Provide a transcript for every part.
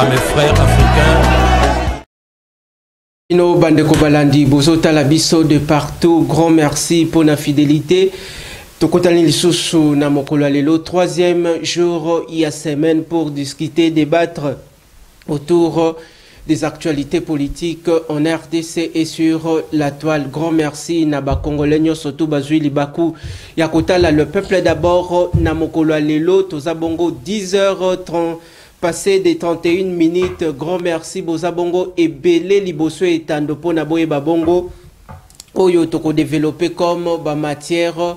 à mes frères africains. Ino Bandeko Balandi, Bozota Labiso de partout, grand merci pour la fidélité. Tokotani Lisusu Namokolo Lelo, troisième jour, il y a semaine pour discuter, débattre autour des actualités politiques en RDC et sur la toile. Grand merci Naba Congolais surtout Bazui Libaku Yakotala, le peuple d'abord Namokolo Lelo, Tozabongo 10h30 passé des 31 minutes. Grand merci Bozabongo et Belé Liboso et Tandopo Naboye Babongo Oyo Toko développé comme ba matière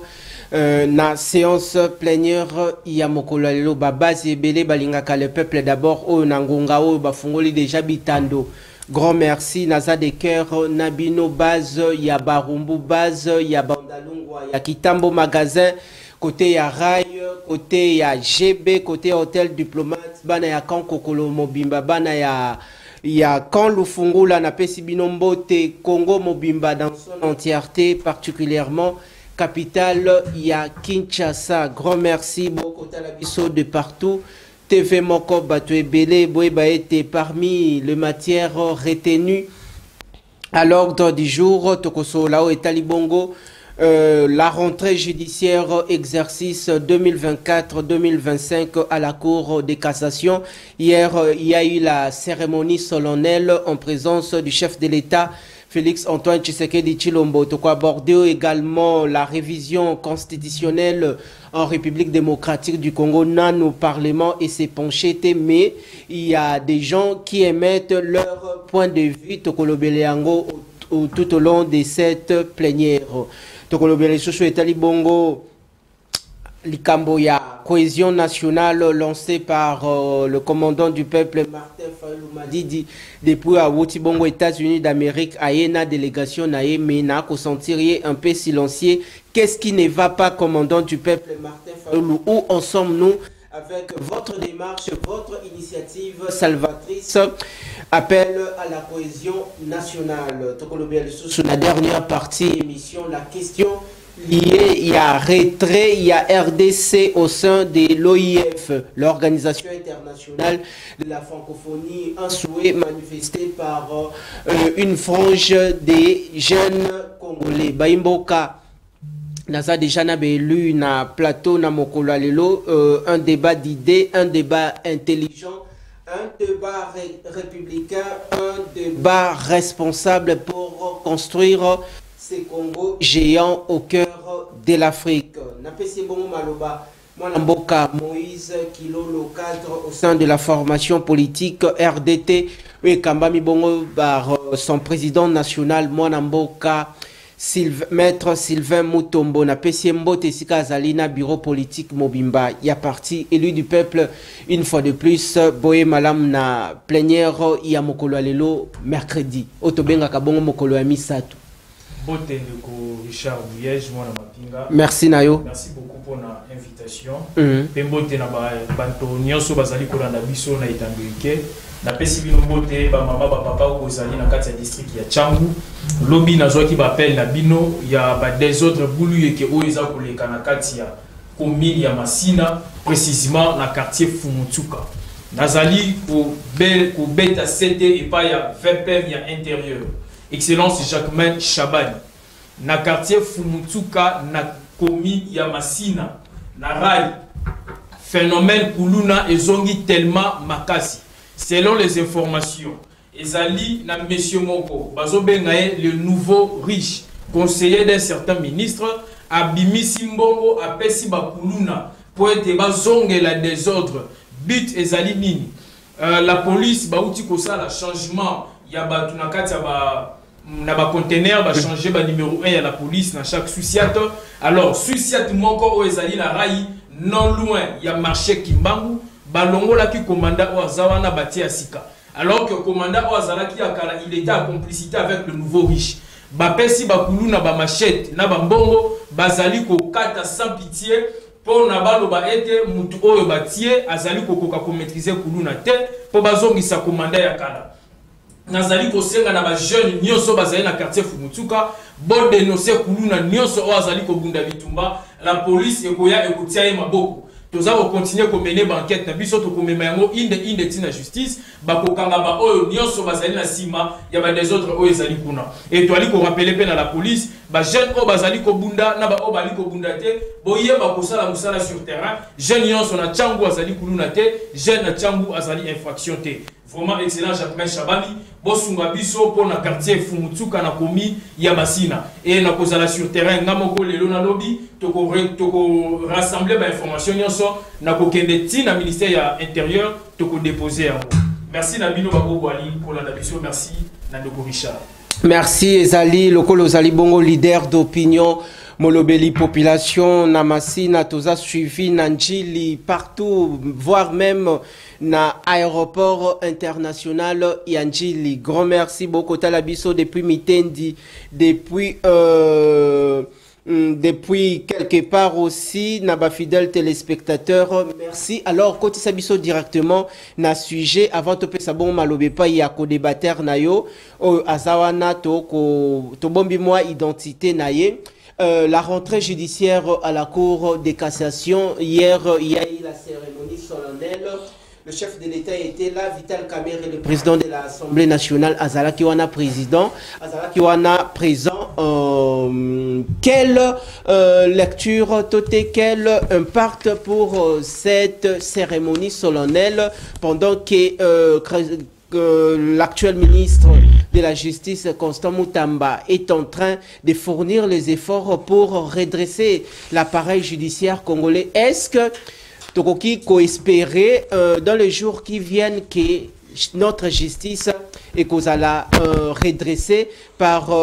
na séance plénière ya mokolo lelo babasi ebele balingaka le peuple d'abord oyo na ngonga oyo bafungoli déjà bitando. Grand merci naza de cœur nabino base ya barumbu base ya bandalungwa ya Kitambo magasin côté ya rail côté ya GB côté hôtel diplomate bana ya Kankokolo Mobimba bana ya quand Lufungula na pesi bino mbote Congo Mobimba dans son entièreté particulièrement capitale, il y a Kinshasa. Grand merci, beaucoup de partout. TV Moko Batoué Belé, Boeba était parmi les matières retenues à l'ordre du jour. Tokoso Lao et Talibongo, la rentrée judiciaire exercice 2024-2025 à la Cour de cassation. Hier, il y a eu la cérémonie solennelle en présence du chef de l'État. Félix Antoine Tshisekedi Tshilombo. Toko aborder également la révision constitutionnelle en République démocratique du Congo, au Parlement et s'est penché, mais il y a des gens qui émettent leur point de vue Toko Lobeleango tout au long de cette plénière. Toko Lobele Chouchou et Talibongo. Likambo ya cohésion nationale lancée par le commandant du peuple Martin Fayulu Madidi depuis à Wotibongo, États-Unis d'Amérique, à une délégation naé mena ko sentir un peu silencieux. Qu'est-ce qui ne va pas, commandant du peuple Martin Fayulu? Où en sommes-nous avec votre démarche, votre initiative salvatrice? Appel à la cohésion nationale. Sur la dernière partie émission, la question lié, il y a retrait, il y a RDC au sein de l'OIF, l'Organisation internationale de la francophonie, un souhait manifesté par une frange des jeunes congolais. Baimboka, Naza déjà n'a élu na plateau na mokolo lelo, un débat d'idées, un débat intelligent, un débat républicain, un débat responsable pour construire ces Congo géants au cœur de l'Afrique. Napesi bongo maloba mwana mboka Moïse Kilo, le cadre au sein de la formation politique RDT, et kambami bongo par son président national mwana mboka Maître Sylvain Mutombo. Napesi mbote sika Zalina bureau politique Mobimba. Il y a parti élu du peuple une fois de plus. Boye malam na plénière ya mokolo lelo mercredi. Otobenga kabongo mokolo ya misatu. Richard Bouyège, moi, Mapinga. Merci Nayo. Merci beaucoup pour l'invitation. Pembote na banto nyonso bazali ko landa biso na itambike. Na pesi bino mbote ba mama ba papa ko zali na kati ya district ya Tchangu. Lobby na zwa ki ba appel na bino ya ba des autres boulu yeke oeza ko leka na kati ya commune ya Masina, précisément na quartier Fumutsuka. Nazali ko beta 7 et pas ya 20 PM ya intérieur. Excellence Jacquemain Chabani. Na quartier Fumutsuka na komi ya Masina na rai phénomène kuluna ezongi tellement makasi. Selon les informations, ezali na monsieur Moko bazobengaye le nouveau riche conseiller d'un certain ministre abimisi mbongo apesi bakuluna pour être bazonge la désordre but ezali nini. La police bauti ko ça la changement ya batu na kati ya na ba conteneur ba changer ba numéro 1 ya la police na chaque Susiat. Alors Susiat moko o ezali la rai non loin ya marché Kimbangu balongola ki commandant o azawana batia sika. Alors que commandant o azala ki akala il était en complicité avec le nouveau riche. Ba pesi ba kuluna ba machette na ba mbongo bazali ko kata sans pitié pour na balo ba ete mutu oyo batie azali ko koka ko maîtriser kuluna te pour bazongisa commandant ya kala. Nazali ko senga na ba jeune nyonso bazali na quartier Fumutsuka bo dénoncer kuluna nyonso o azali ko bunda bitumba la police ekoya ekotia ye maboko toza ko continuer ko mener enquête na biso to ko mema yango inde tina justice ba ko kanga ba oyo nyonso bazali na sima ya ba des autres oyo ezali kuna et to ali ko rappeler pe na la police ba jeune o bazali ko bunda na ba o bali ko bunda te boye ba ko sala musala sur terrain jeune nyonso na changu azali kuluna te jeune na changu azali infraction te. Vraiment excellent Jacques Chabani bosunga biso pour na quartier Fumutsuka na komi ya basina et na kozala sur terrain ngamoko lelo na lobby toko rassembler ba information nyonso na kokende ti na ministère ya intérieur toko déposer yango. Merci na bino bako ali pour la biso, merci na Ndeko Richard. Merci Ezali Lokolo Zali Bongo leader d'opinion Molobeli population Namasina toza suivi Nanjili partout voire même na aéroport international Yanjili. Grand merci beaucoup Talabiso depuis Mitendi depuis quelque part aussi naba fidèle téléspectateur merci. Alors côté Sabiso directement na sujet avant to pesa bon malobe pa ya ko débattre na yo azawana to bombi moi identité na ye. La rentrée judiciaire à la Cour de cassation. Hier, il y a eu la cérémonie solennelle. Le chef de l'État était là, Vital Kamerhe, le président de l'Assemblée nationale, Azala Kiwana président. Azala Kiwana présent. Quelle lecture, quel impact pour cette cérémonie solennelle pendant que l'actuel ministre de la Justice, Constant Moutamba, est en train de fournir les efforts pour redresser l'appareil judiciaire congolais. Est-ce que Tokoki peut espérer dans les jours qui viennent que notre justice est redressée par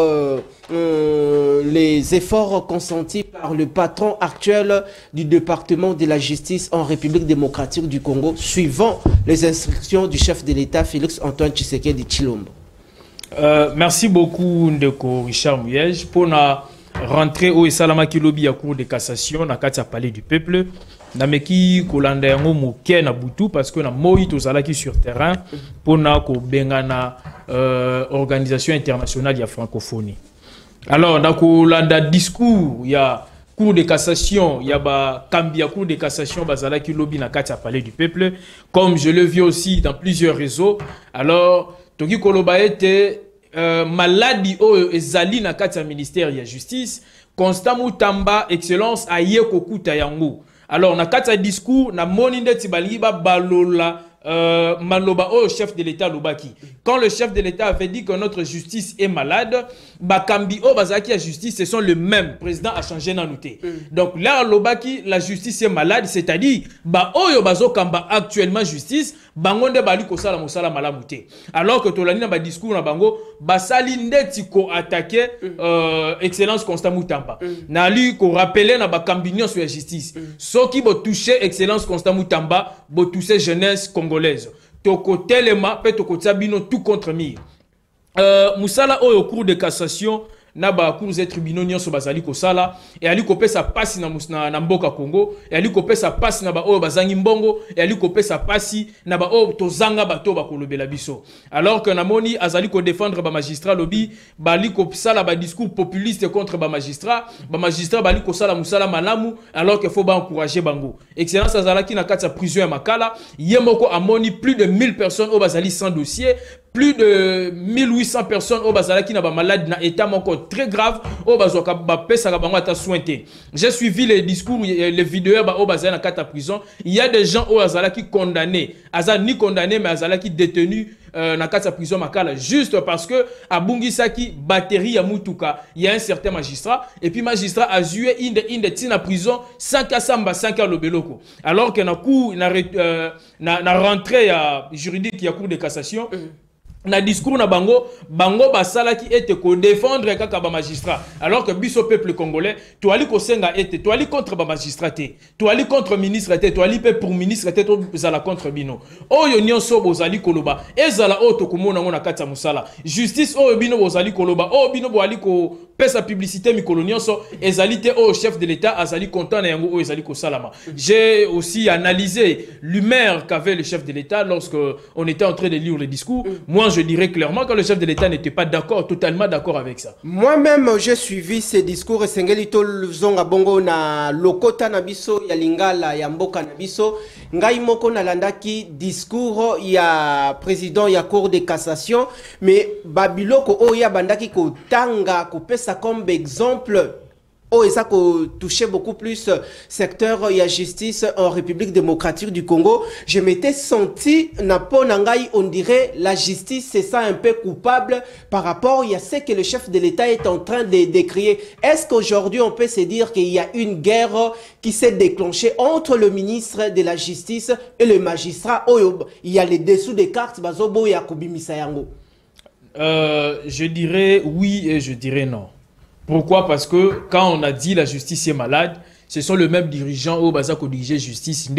les efforts consentis par le patron actuel du département de la justice en République démocratique du Congo, suivant les instructions du chef de l'État, Félix Antoine Tshisekedi Tshilombo? Merci beaucoup Ndeko Richard Muyej pour la rentrée au Salama Kilobi à Cour de cassation na kati ya Palais du Peuple na meki kolanda yango moke na butu parce que na moi tozalaki sur terrain pour na ko bengana organisation internationale ya francophonie. Alors na kolanda discours ya Cour de cassation ya ba kambi ya Cour de cassation bazalaki lobi na kati ya Palais du Peuple comme je le vis aussi dans plusieurs réseaux. Alors toki koloba ete maladi o ezali na kati ya ministère ya justice Constant Moutamba excellence aye kokuta yango. Alors na kati ya discours na moni ndeti balingi ba balola Maloba au chef de l'État Lobaki. Quand le chef de l'État avait dit que notre justice est malade, Bakambi o Bazaki à justice, ce sont le même. Le président a changé dans noté. Donc là, Lobaki, la justice est malade, c'est-à-dire, Oyo Bazo Kamba actuellement justice, Bangonde Bali Kosala Mosala Malamute. Alors que Tolani na ba discours na Bango, Basali Ndeti ko attaqué Excellence Constant Moutamba. Na lui ko rappelé na Bakambi sur la justice. Ceux qui bo touché Excellence Constant Moutamba, bo touché jeunesse congolaise. Toko telema pe toko tabino tout contre mire. Moussala au cours de cassation na ba cours et tribunaux nyonso bazali ko sala et ali ko pesa pasi na mboka Congo et ali ko pesa pasi na ba o bazangi mbongo et ali ko pesa pasi na ba o tozanga bato ba kolobela biso. Alors que na moni azali ko défendre ba magistrat lobby bali ko sala ba discours populiste contre ba magistrat bali ko sala musala malamu alors que faut ba encourager bango. Excellence azalaki na kati ya prison ya Makala yemoko amoni plus de 1000 personnes au bazali sans dossier. Plus de 1800 personnes au Bazala qui n'a pas malade na état encore très grave au Bazoka pesa ka bango ata sointé. J'ai suivi les discours les vidéos au Bazala na kata prison. Il y a des gens au Bazala qui condamnés, Azal ni condamné mais Azala qui détenu na kata prison Makala juste parce que à Bungisaki batterie ya mutuka, il y a un certain magistrat et puis magistrat a joué inde tina prison sans kasamba 5 ans lobeloko. Alors que na cour na rentrée juridique ya cour de cassation na discours na bango basala qui était ko défendre kaka ba magistrat alors que biso peuple congolais to ali ko senga était to ali contre ba magistrat to ali contre ministre to ali pe pour ministre to zala contre bino oyo nyonso bozali koloba ezala o to komona ngona kata musala justice oyo bino bozali koloba o bino bo ali ko pesa publicité mikolo nyonso ezali te o chef de l'état azali content na yango o ezali ko salama. J'ai aussi analysé l'humeur qu'avait le chef de l'état lorsque on était en train de lire le discours. Moi je dirais clairement que le chef de l'État n'était pas d'accord, totalement d'accord avec ça. Moi-même, j'ai suivi ces discours. Sengelito Zonga Bongo na Lokota Nabiso, ya Lingala, ya Mboka Nabiso. Ngai moko na landaki discours ya président ya Cour de cassation. Mais Babiloko Oya Bandaki ko tanga, ko pesa comme exemple. Oh, et ça touchait beaucoup plus secteur et la justice en République démocratique du Congo. Je m'étais senti, on dirait, la justice, c'est ça un peu coupable par rapport à ce que le chef de l'État est en train de décrire. Est-ce qu'aujourd'hui, on peut se dire qu'il y a une guerre qui s'est déclenchée entre le ministre de la Justice et le magistrat? Oh, il y a les dessous des cartes, Bazobo et Akobi Misayango. Je dirais oui et je dirais non. Pourquoi? Parce que quand on a dit la justice est malade, ce sont les mêmes dirigeants au Bazako diriger justice,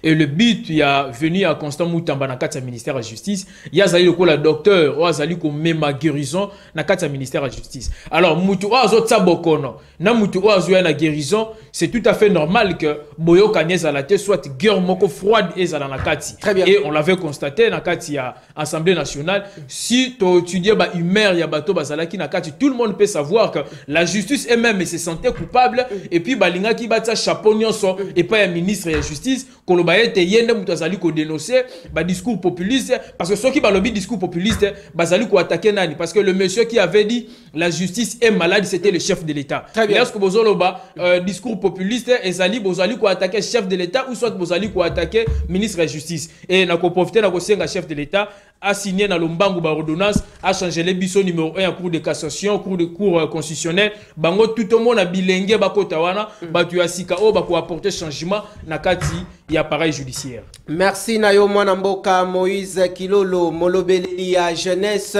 et le but, il y a venu à Constant Moutamba dans le ministère de la justice, il y a Zali le docteur, ou Zali ko même guérison dans le ministère de la justice. Alors, Moutou Oazo Tsabokono, na Moutou Oazo na guérison, c'est tout à fait normal que Boyo Kanyez à la tête soit guerre moko froide et dans la Kati. Et on l'avait constaté dans la Assemblée nationale. Si tu étudies humeur, il y a bateau Bazalaki na Kati, tout le monde peut savoir que la justice elle-même se sentait coupable. Et puis balinga ki batsa chapeau nyonso et pas un ministre de la justice kolobaye te yende mutazali ko dénoncer ba discours populiste parce que ceux qui balobi discours populiste bazali ko attaquer nani parce que le monsieur qui avait dit la justice est malade c'était le chef de l'État. Lorsque bozoloba discours populiste ezali bozali ko attaquer chef de l'État ou soit bozali ko attaquer ministre de la justice et na ko profiter na ko senga chef de l'État a signé dans l'ombangu ba ordonnance a changé les biso numéro 1 en cour de cassation cour constitutionnel bango tout le monde a bilenge bakota wana batu ya sika o bako apporter changement na kati ya appareil judiciaire. Merci Nayo Mwana Mboka Moïse Kilolo molobeli ya jeunesse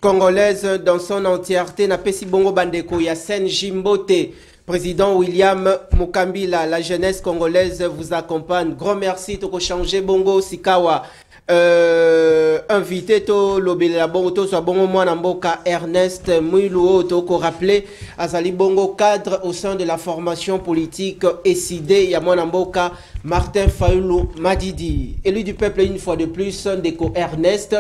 congolaise dans son entièreté na pesi bongo bandeko ya Sen Jimbote. Président William Mukambila, la jeunesse congolaise vous accompagne. Grand merci toko changer bongo sikawa. Invité to lobela bongo to so bongo Mwana Mboka Ernest Mwiluo to ko rappeler azali bongo cadre au sein de la formation politique SID ya Mwana Mboka Martin Fayulu Madidi, élu du peuple une fois de plus Ndeko Ernest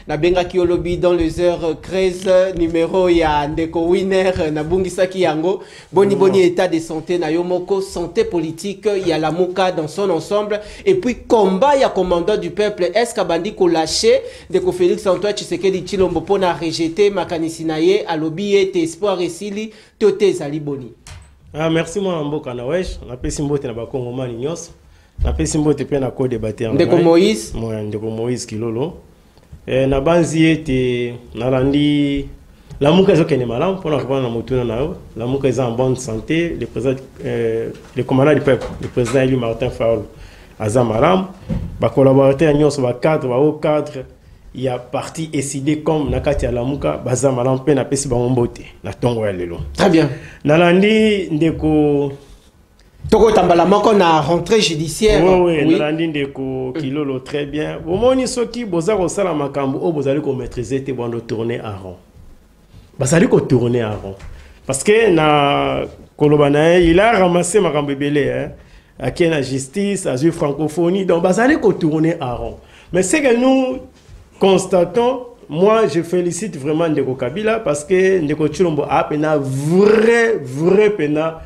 na benga ki olobi dans les heures 13 numéro ya Ndeko Winner na bungisaki yango boni état de santé na yomoko santé politique ya la Muka dans son ensemble et puis combat ya commandant du peuple est-ce qu'abandi ko lâcher Ndeko Félix Antoine Tshisekedi Tshilombo pona rejeter makanisi na ye alobi ete espoir esili tote zali boni. Ah merci Mwana Mboka na wesh na pesi mbote na bakongo mani nyos na pesi mbote pe na ko débattre Ndeko Moïse Ndeko Moïse Kilolo na banzi ete nalandi la Muka ezo kene malamu pona répondre na motuna na yo la Muka est en bonne santé le président le commandant du peuple le président élu Martin Fayulu aza malamu ba collaborateur nyonso ba cadre ba haut cadre il y a parti SID comme nakati ya la Muka baza malamu pe na pesi ba mbote na tongo ya lelo. Très bien. Nalandi ndeko Toko tambala moko na rentrée judiciaire. Oui, nalandi ndeko Kilolo très bien. Bomoni soki boza ko sala makambo o bozali ko maîtriser te bondo tourner en rond. Bazali ko tourner en rond. Parce que na kolobana il a ramassé makambo belé hein. À la justice, à la francophonie, donc bazali ko tourner en rond. Mais c'est que nous constatons, moi je félicite vraiment Ndeko Kabila parce que Ndeko Tshilombo a pena vrai pena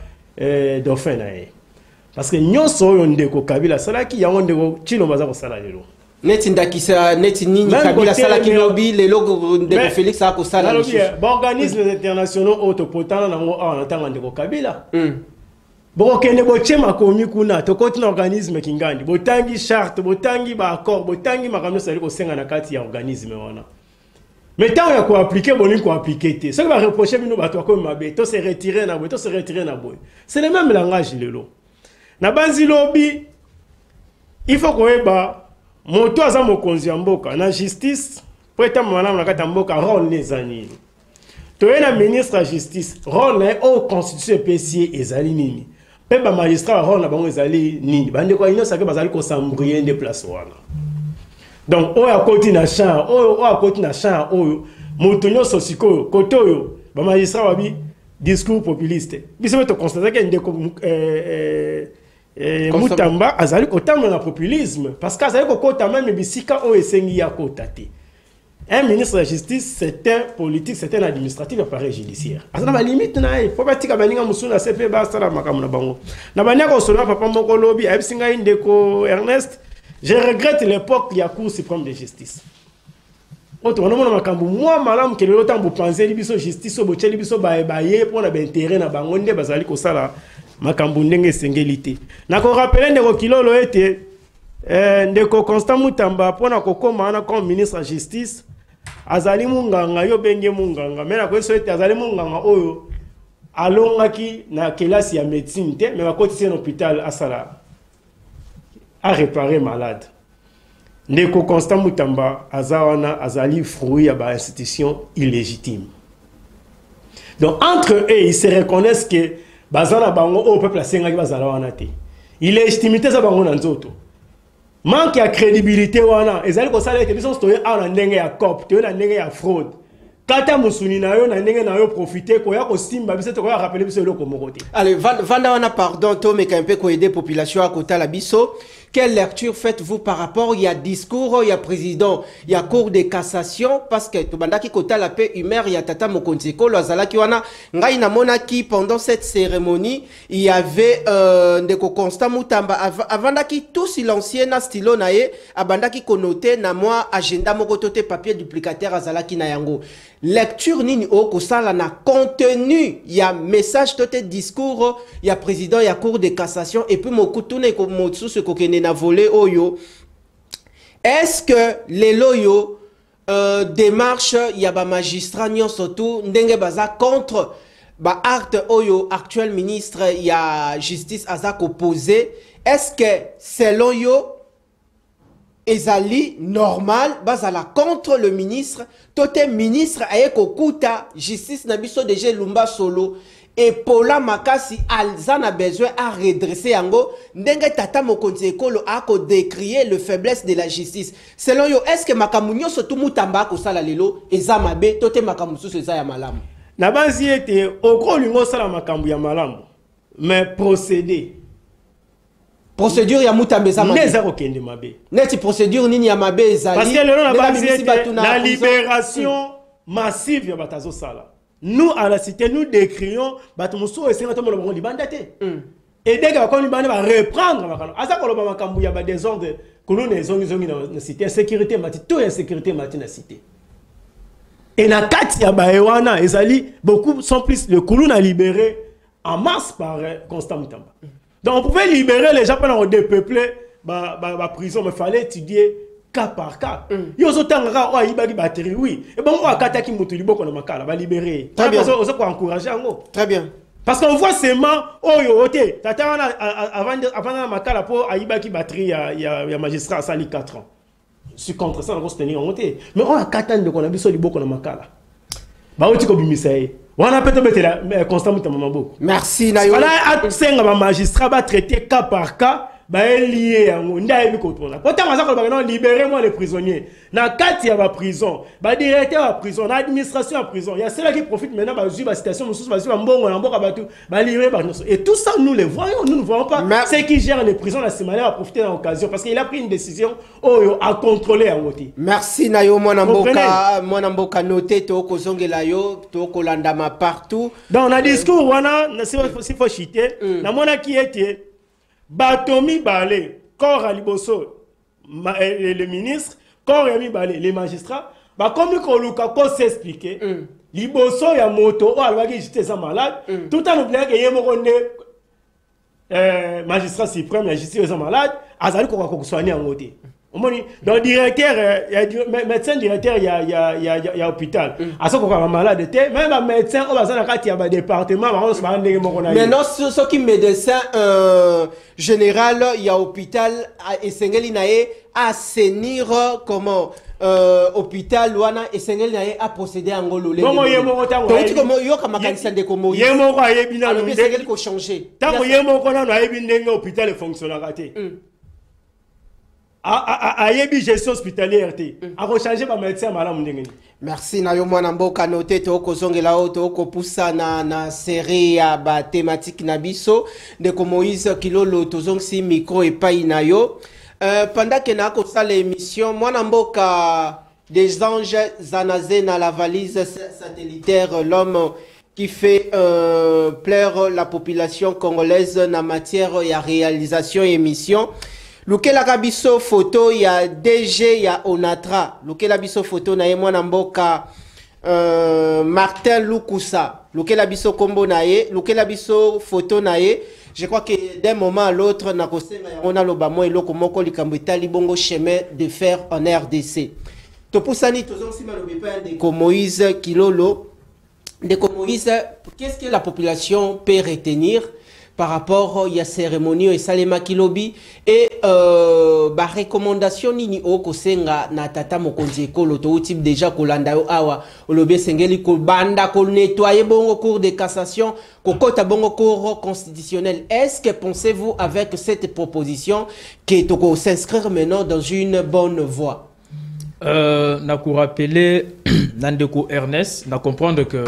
dauphin na ye. Parce que nyonso oyo Ndeko Kabila salaki yango Ndeko Tshilombo aza kosala lelo. Neti ndakisa neti nini Kabila salaki lobi lelo Ndeko Félix a kosala lelo. Ba organismes internationaux autopotana nango awa na tanga Ndeko Kabila. Bon kende boche makomi kuna tokoti na organisme kingandi botangi charte botangi ba accord botangi makamno sali ko senga na kati ya organisme wana. Mais tant ya ko appliquer boni ko appliquer te. Ce qui va reprocher bino ba to ko mabe to se retirer na boy to se retirer na boy. C'est le même langage lelo. Na banzi lobby il faut ko eba moto aza mokonzi ya mboka na justice po eta mwana na kata mboka rôle les années. To ena ministre de justice rôle na au constitution PCA ezali nini. Pe ba magistrat rôle na bango ezali nini. Bande ko ino sake bazali ko s'embrouiller de place wana. Donc o ya koti na champ o ya koti na champ o moto nyonso sikoyo kotoyo ba magistrat wabi discours populiste. Biso to constater que ndeko Mutamba azali kotama na populisme parce que azali kokota même bisika o esengi ya kota te. Un ministre de la justice, c'est un politique, c'est un administratif appareil judiciaire. Parce que la limite, il faut pas que les CP basta la makamuna bango. Na banya ko sona papa moko lobby absinga indeko Ernest. Je regrette l'époque il y a Cour suprême de justice. Auto on a makambu moi malam ke le temps bu penser libiso justice bo cheli biso ba ye pour na ba intérêt na bango nde bazali ko sala makambu ndenge sengelité. Na ko rappeler ndeko kilolo ete ndeko Constant Mutamba pour na kokoma na comme ministre de la justice. Azali munganga yo benge munganga mena ko ete azali munganga oyo alongaki na kelasi ya médecine te mais bakotisi na hôpital asala a réparer malade. Ndeko Constant Mutamba azawana azali fruit ya ba institution illégitime. Donc entre eux ils se reconnaissent que bazana bango au peuple asengaki bazala wana te. Illégitimité za bango na nzoto. Manque de crédibilité wana ezali ko sala ete biso stoye ana ndenge ya cop to na ndenge ya fraude kata musuni na yo na ndenge na yo profiter ko ya ko simba biso to ko ya rappeler biso eloko moko te. Allez vanda wana pardon to mais un peu ko aider population à kota la biso. Quelle lecture faites-vous par rapport il y a discours il y a président il y a cour de cassation parce que to bandaki kota la paix humeur il y a tata Mokonzeko lo azalaki wana ngai na monaki pendant cette cérémonie il y avait ndeko Constant Mutamba avandaki tout silencieux na stylo na ye abandaki connoté na moi agenda moko tote papier duplicateur azalaki na yango lecture nini o kosala na contenu il y a message tote discours il y a président il y a cour de cassation et puis mokutune ko motsu se kokene na volé oyo. Est-ce que les loyaux démarche il y a ba magistrat nyon surtout ndenge baza contre ba acte oyo actuel ministre il y a justice aza opposé. Est-ce que selon yo ezali normal bazala contre le ministre tote ministre aye kokuta justice na biso déjà lumba solo et Paula Makasi alzana besoin à redresser yango ndenge tata Mokonzeko a ko décrier le faiblesse de la justice. Selon yo est-ce que makamunyo surtout Mutamba ko sala lelo ezamabe tote makamusu eza ya malamu na bazi ete oko lingo sala makambu ya malamu mais procédure ya Mutamba ezamabe neza ko kende mabe neti procédure nini ya mabe ezali parce que lelo na bazi ete la libération massive ya batazo sala. Nous, à la cité, nous décrions Batumuso et Sénateur Molobon Libandate. Et dès que Libandate va reprendre, à ça qu'on va y a des désordres que nous avons dans la cité, insécurité, tout insécurité dans la cité. Et na Katia Baewana, beaucoup sont plus le Kouloun a libéré en masse par Constant Mutamba. Donc on pouvait libérer les gens pendant dépeupler la prison, mais il fallait étudier cas par cas. Yo zotanga o ayibaki batterie oui. Et bon on akataki mutu liboko na makala ba libérer. Très bien. On ko encourager ngo. Très bien. Parce qu'on voit seulement oyo oté tata wana avant na makala po ayibaki batterie ya magistrat sali 4 ans. Je suis contre ça on va se tenir en côté. Mais on akatande ko na biso liboko na makala. Ba oti ko bimisaye. Wana peto betela Constant Mutamba maboko. Merci Nayo. Voilà atsenga ba magistrat ba traiter cas par cas. Lié libérez-moi les prisonniers. Na kati ya ba prison, ba directeur à prison, na administration à prison. Il y a ceux qui profitent maintenant ba situation mbongo na mboka batu, ba libérer ba. Et tout ça nous les voyons, nous ne voyons pas ceux qui gèrent les prisons la semaine à profiter de l'occasion parce qu'il a pris une décision à contrôler en côté. Merci Nayo mwana mboka noté to ko zongela yo to ko landama partout. Dans un discours wana si faut chiter, na mona qui était Batomi Balé, corps à Liboso, le ministre, corps à Balé, les magistrats, comme il s'expliquer, Liboso ya moto, j'étais malade, tout en oubliant que Yemorone, magistrat suprême, la justice est malade, Azali ko soigner en côté. Donc directeur, médecin directeur, il y a hôpital. À ce qu'on va malade, même un médecin, on va dans un département, mais non, ce qui médecin général, il y a hôpital et Sengelinae assainir comment hôpital wana et Sengelinae a procédé en Ngolo. Comment donc comment yo comme mécanicien de comment yemo a yebina le Sengel ko changer. Tant yemo ko na yebina hôpital fonctionne raté. Ayebi gestion hospitalière a rechanger ba médecin malamu ndengeni. Merci Nayo mwana mboka noté to ko zongela o to ko poussa na série ya ba thématique na biso de ko Moïse Kilolo to zongsi micro et pas Nayo pendant que na ko sala émission mwana mboka des anges Zanazé dans la valise satellitaire, l'homme qui fait plaire la population congolaise en matière de réalisation et émission. Luke la kabiso photo ya DG ya Onatra. Luke la biso photo na ye mwana mboka Martin Lukusa. Luke la biso kombo na ye. Luke la biso photo na ye. Je crois que d'un moment à l'autre, on a le bamo et l'oko moko likambita libongo chemin de fer en RDC. Topusani tozong si malobi pa de Moïse Kilolo. De Moïse, qu'est-ce que la population peut retenir par rapport à la cérémonie et Salema Kilobi et ba recommandation nini oko senga na tata mokonzi ekolo to type déjà kolanda yo awa olobe sengeli ko banda ko nettoyer bongo cour de cassation kokota bongo cour constitutionnel. Est-ce que pensez-vous avec cette proposition que toko s'inscrire maintenant dans une bonne voie? Na ko rappeler Nandeko Ernest na comprendre que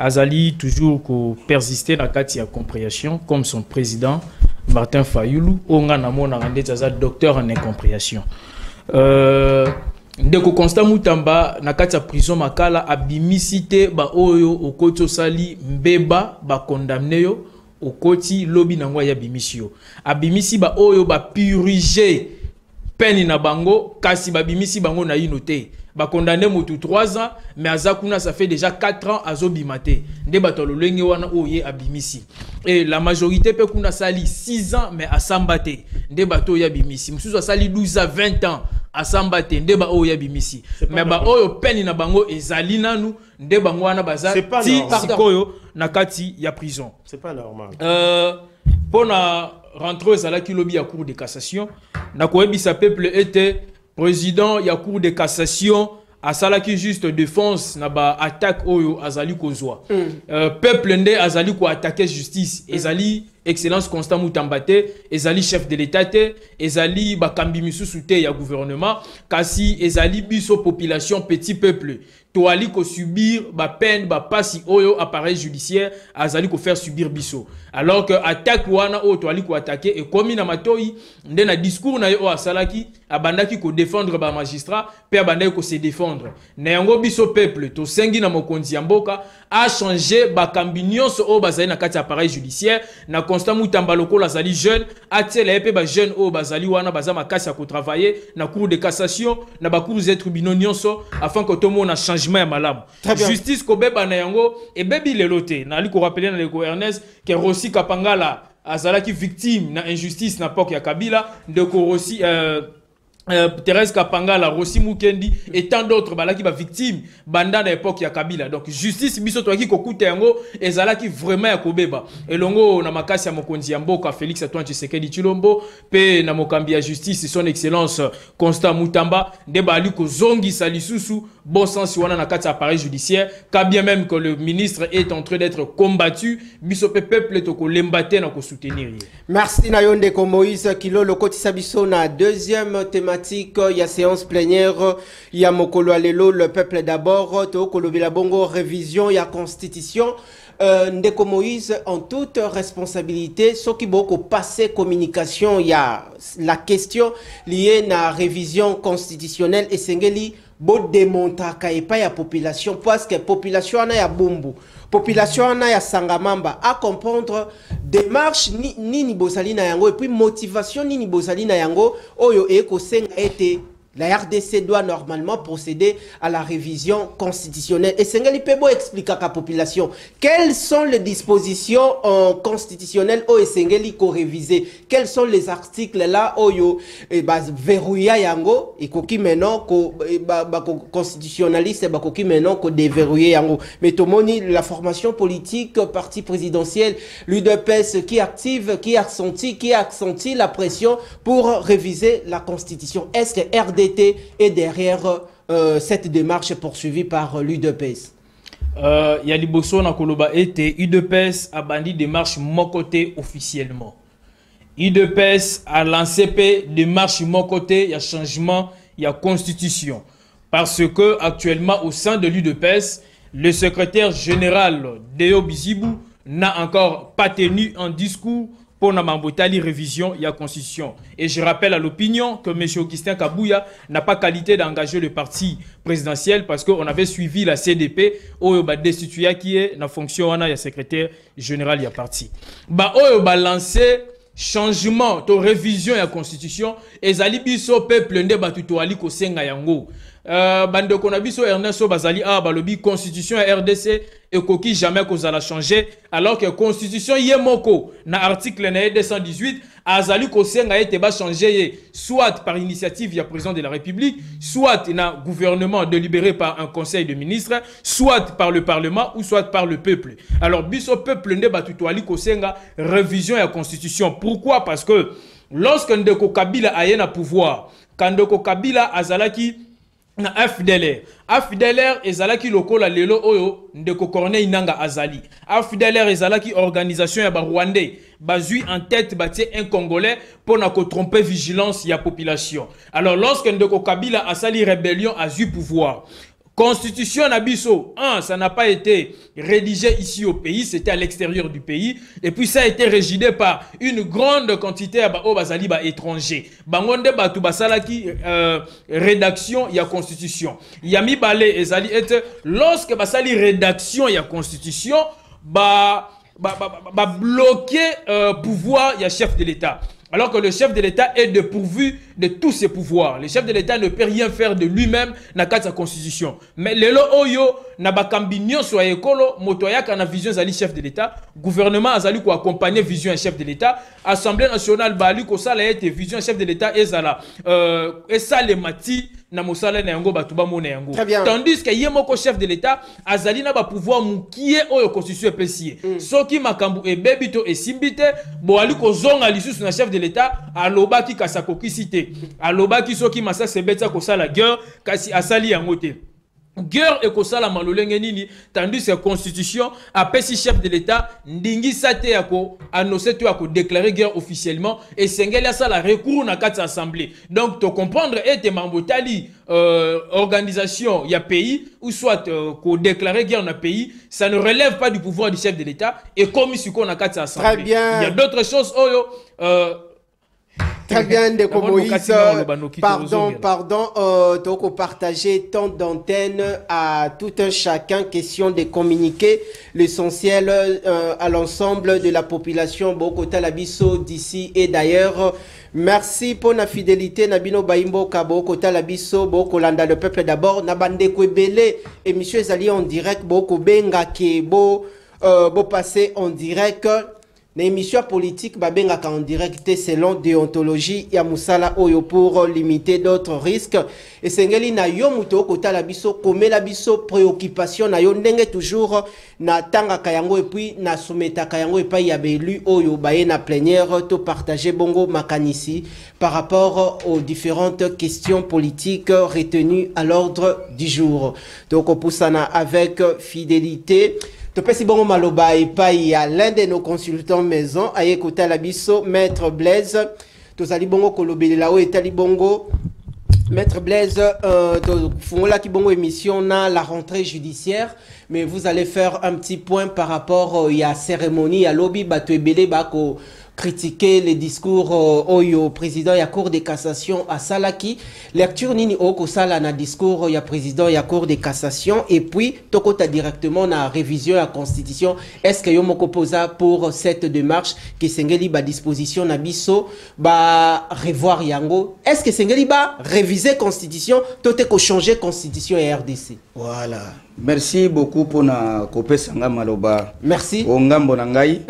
Azali toujours ko persister na kati ya compréhension comme son président Martin Fayulu onga na mona ngandeta za docteur en incompréhension. Ndeko Constant Mutamba na kati ya prison makala abimisité ba oyo okoto sali mbeba ba condamné yo okoti lobi nangwa ya bimisio abimisi ba oyo ba purger peine na bango kasi ba bimisi bango na inoté ba condamné motu 3 ans mais azakuna ça fait déjà 4 ans azobimate nde batolo lenge wana oye abimisi et la majorité pe kuna sali 6 ans mais asambate nde bato ya bimisi mususu sali 12 à 20 ans asambate nde ba oya bimisi mais ba oyo peine na bango ezali nanu nde bango wana baza ti sikoyo na kati ya prison. C'est pas normal. Pour na rentrer à kilobi ya cour de cassation na koebisa peuple était président ya cour de cassation a salaki juste défense na ba attaque oyo azali kozwa peuple nde azali ko attaquer justice ezali excellence Constant Mutambate ezali chef de l'état te ezali ba kambi misusu te ya gouvernement kasi ezali biso population petit peuple toali ko subir ba peine ba pasi oyo appareil judiciaire azali ko faire subir biso alors que attaque wana oyo toali ko attaquer et comme na matoi nde na discours na yo asalaki abandaki ko défendre ba magistrat pe abandaki ko se défendre na yango biso peuple to sengi na mokonzi ya mboka a changer ba kambi nyonso oyo bazali na kati appareil judiciaire na Constant Mutamba lokola azali jeune atiela epe ba jeune oyo bazali wana baza makasi ya ko travailler na cour de cassation na ba cours des tribunaux nyonso afin que tout monde a changement ya malamu justice ko beba na yango e bebi lelote na ali ko rappeler na Ndeko Ernest que Rossi Kapangala azalaki victime na injustice na pok ya Kabila Ndeko Rossi Thérèse Kapangala, Rossi Mukendi et tant d'autres balaki ba victime banda na époque ya Kabila. Donc justice biso to ki kokuta yango ezalaki vraiment ya kobeba. Elongo na makasi ya mokonzi ya mboka Félix Antoine Tshisekedi Tshilombo pe na mokambi ya justice son excellence Constant Mutamba nde bali ko zongi salisusu bon sens wana na kati appareil judiciaire ka bien même que le ministre est en train d'être combattu biso pe peuple to ko lembate na ko soutenir. Merci na yonde ko Moïse Kilolo kotisa biso na deuxième thématique. Il y a séance plénière, il y a Mokolo Alelo, le peuple d'abord, Tokolo Bilabongo, révision, il y a constitution. Ndeko Moïse, en toute responsabilité, ce qui beaucoup passé communication, il y a la question liée à la révision constitutionnelle et Sengeli, beau démontrer qu'il n'y a pas de population, parce que la population a bombo. Population a sangamamba à comprendre démarche ni bosali na yango et puis motivation ni bosali na yango oyo eko senga été la RDC doit normalement procéder à la révision constitutionnelle. Et Sengeli Pebo explique à la population quelles sont les dispositions constitutionnelles au Sengeli ko réviser. Quels sont les articles là oyo verrouilla yango et koki maintenant ko constitutionnaliste ba koki maintenant ko déverrouiller yango. Mais tomoni la formation politique parti présidentiel l'UDPS qui accentue la pression pour réviser la constitution. Est-ce que RDT est derrière cette démarche poursuivie par l'UDPS? Il y a liboso na koloba ete UDPS a bandi démarche mon côté officiellement. UDPS a lancé démarche mon côté, il y a changement, il y a constitution. Parce que actuellement au sein de l'UDPS, le secrétaire général Deo Bizibou n'a encore pas tenu un discours pour la mambotali révision de la constitution. Et je rappelle à l'opinion que M. Augustin Kabouya n'a pas qualité d'engager le parti présidentiel parce qu'on avait suivi la CDP où il a destitué qui est la fonction de secrétaire général de la parti. Bah où il a lancé changement de révision de la constitution et zali biso peuple nde batuto ali ko senga yango. Bande konabiso Ernesto Bazali balobi constitution RDC et koki jamais qu'on la changer alors que constitution yemoko na article 218 azali ko senga ete ba changer soit par initiative du président de la République, soit na gouvernement délibéré par un conseil de ministres, soit par le parlement ou soit par le peuple. Alors biso peuple nde batuto ali ko senga révision de la constitution. Pourquoi? Parce que lorsque Ndeko Kabila a un pouvoir, quand Ndeko Kabila azalaki na FDLR ezalaki lokola lelo oyo Ndeko Corneille Nanga azali. FDLR ezalaki organisation ya ba Rwandais bazui en tête batie un Congolais pour na ko tromper vigilance ya population. Alors lorsque Ndeko Kabila asali rébellion a eu pouvoir, Constitution Nabiso, ça n'a pas été rédigé ici au pays, c'était à l'extérieur du pays. Et puis ça a été régidé par une grande quantité d'étrangers. Bangonde Batu Basalaki, rédaction, il y a Constitution. Yami Bale et Zali, lorsque Basali rédaction, il y a Constitution, bloquer pouvoir, il y a chef de l'État. Alors que le chef de l'État est dépourvu de tous ses pouvoirs. Le chef de l'État ne peut rien faire de lui-même dans sa constitution. Mais lelo oyo na bakambinyo so ekolo motoya kana vision zali chef de l'État, gouvernement azali ko accompagner vision chef de l'État, Assemblée nationale bali ko sala ete vision chef de l'État ezala esale mati na mosala na yango batuba mona yango. Tandis que yemoko chef de l'État azali na ba pouvoir mukie oyo constitution epesi. Soki makambu e bebito e simbite bo ali ko zonga lisusu na chef de l'État aloba ki kasakoki cité. Aloba ki soki masa sebetsa ko sala guerre kasi asali yango te. Guerre et kosala malolenge nini tandis que constitution apesi chef de l'État ndingi sate yako annoncer to yako déclarer guerre officiellement et sengeli ça la recours na kati assemblée. Donc to comprendre et mambotali organisation ya pays ou soit ko déclarer guerre na pays, ça ne relève pas du pouvoir du chef de l'État et comme si qu'on a kati assemblée. Très bien. Il y a d'autres choses Très bien, Ndeko Moïse. Pardon, donc partager tant d'antenne à tout un chacun, question de communiquer l'essentiel à l'ensemble de la population Bokota Labiso d'ici et d'ailleurs. Merci pour la fidélité Nabino Baimbo Kabo Kota Labiso Bokolanda le peuple d'abord Nabande Kwebele émission Zali en direct Boko Benga Kebo bo passer en direct. L'émission politique babengaka en direct selon déontologie ya musala oyo pour limiter d'autres risques et sengeli na yo muto kota la biso komela biso préoccupation na yo ndenge toujours na tanga kayango et puis na soumeta kayango et pa ya belu oyo baye na plénière to partager bongo makanisi par rapport aux différentes questions politiques retenues à l'ordre du jour. Donc on poussana avec fidélité. Topesi bongo maloba epai ya l'un de nos consultants maison ayekota labiso Maître Blaise tozali bongo kolobelela o etali bongo Maître Blaise fungola ki bongo émission na la rentrée judiciaire mais vous allez faire un petit point par rapport ya cérémonie ya lobby bato ebele bako critiquer les discours au président ya cour de cassation à Salaki lecture nini oko sala na discours ya président ya cour de cassation et puis tokota directement na révision la constitution est-ce que yo moko posa pour cette démarche qui sengeli ba disposition na biso ba revoir yango est-ce que sengeli ba réviser constitution tote ko changer constitution et RDC. Voilà, merci beaucoup pour na kopesa nga maloba. Merci o ngambo na ngai.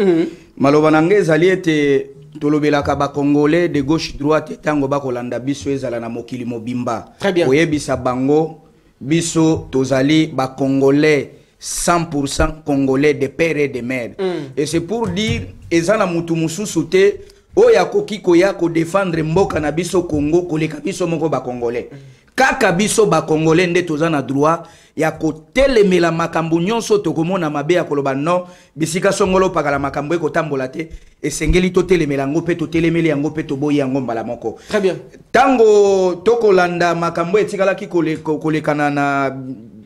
Maloba na ngai ezali ete tolobelaka ba congolais de gauche droite tango bakolanda biso ezala na mokili mobimba. Très bien. Oyebisa bango biso tozali ba congolais 100% congolais de père et de mère. Et c'est pour dire ezana mutu mususu te oya koki koya ko défendre mboka na biso Congo koleka biso moko ba congolais. Kaka biso ba congolais nde tozana droit ya ko telemela makambu nyonso tokomona mabe ya koloba non bisika songolo pakala makambu eko tambola te esengeli to telemela ngo pe to telemeli yango pe to boyi yango mbala moko. Très bien. Tango tokolanda makambu etikala ki kolekana na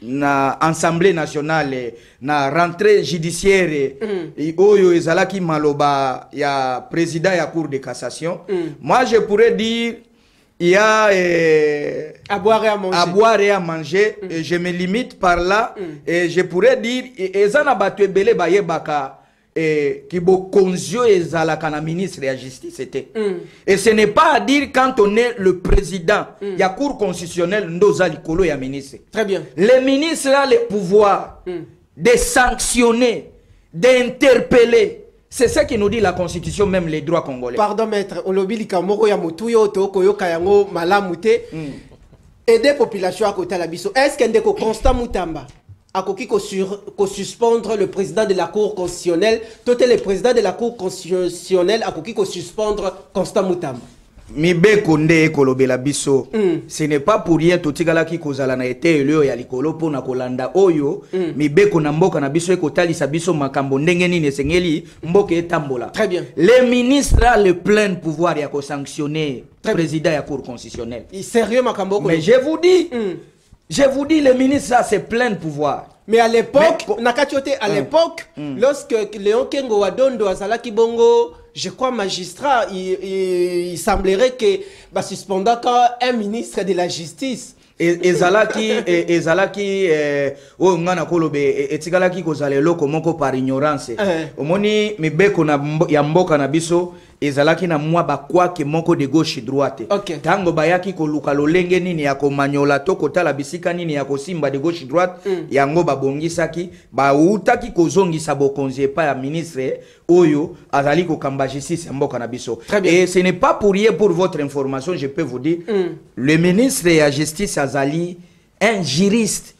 na assemblée nationale na rentrée judiciaire oyo ezalaki maloba ya président ya cour de cassation. Moi je pourrais dire il y a à boire et à manger. À boire et à manger. Et je me limite par là. Et je pourrais dire, ezana batu ebele baye baka qui bo konzio ezalaka na ministre de la justice c'était. Et ce n'est pas à dire quand on est le président, il y a cour constitutionnelle ndoza likolo ya ministre. Très bien. Les ministres ont le pouvoir de sanctionner, d'interpeller. C'est ça qui nous dit la Constitution, même les droits congolais. Pardon, maître. Olobi likamoro ya mutuyo to koyo kayango malamute. Aider population à côté la biso. Est-ce qu'il y a un constant Moutamba a suspendre le président de la Cour constitutionnelle? Tout le président de la Cour constitutionnelle a suspendre Constant Moutamba. Mibe konde kolobela biso. Ce n'est pas pour rien totikala ki kozala na été élu ya likolo pona kolanda oyo. Mibe kona mboka na biso ekotali sa biso makambo ndenge nini esengeli mboka etambola. Très bien. Les ministres ont le plein pouvoir ya ko sanctionner le président de la Cour constitutionnelle. Sérieux makambo. Mais je vous dis les ministres ont ce plein pouvoir. Mais à l'époque, à l'époque, lorsque Léon Kengo Wadondo Azalaki Bongo, je crois magistrat, il semblerait que bah, suspendant un ministre de la justice. Ezalaki o ngana kolobe etikalaki kozala eloko moko par ignorance. Omoni mibeko na ya mboka na biso ezalaki na mwa bakwake moko de gauche droite. Tango bayaki koluka lolenge nini ya komanyola to kotala bisika nini ya kosimba de gauche droite yango babongisaki bautaki kozongisa bokonzi pa ya ministre oyo azali kokamba justice ya mboka na biso. Et ce n'est pas pour rien, pour votre information, je peux vous dire le ministre de la justice azali un juriste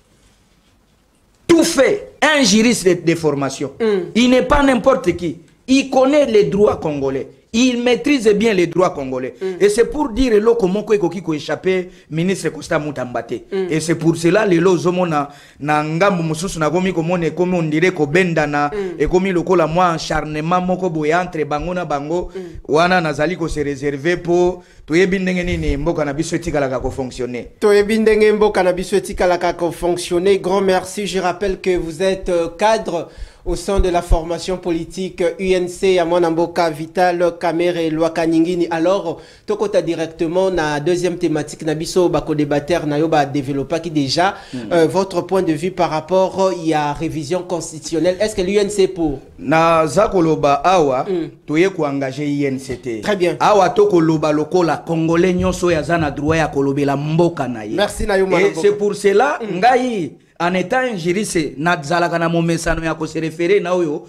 tout fait, un juriste de formation. Il n'est pas n'importe qui. Il connaît les droits congolais. Il maîtrise bien les droits congolais. Et c'est pour dire le comment ko échappé ministre Constant Moutambate. Et c'est pour cela les lozomona na ngambo mususu na komi komone comme on dirait ko bendana et comme lokola moi acharnement moko boya entre bango na bango wana nazali ko se réserver pour toyebi ndenge nini mboka na biso etikala ko fonctionner. Toyebi ndenge mboka na biso etikala ko fonctionner. Grand merci. Je rappelle que vous êtes cadre au sein de la formation politique UNC à Mwanamboka Vital Kamere Lwakaningini. Alors, tokota directement na deuxième thématique nabiso bako débatteur na yoba développer qui déjà votre point de vue par rapport il y a révision constitutionnelle. Est-ce que l'UNC pour na zakoloba awa toye ko engager INCT. Très bien. Awa tokoloba lokola congolais nyonso ya zana droit ya kolobela mboka na ye. Merci na yo mwana. Et c'est pour cela ngai en étant un juriste, nazalaka na momesano ya ko se référer na oyo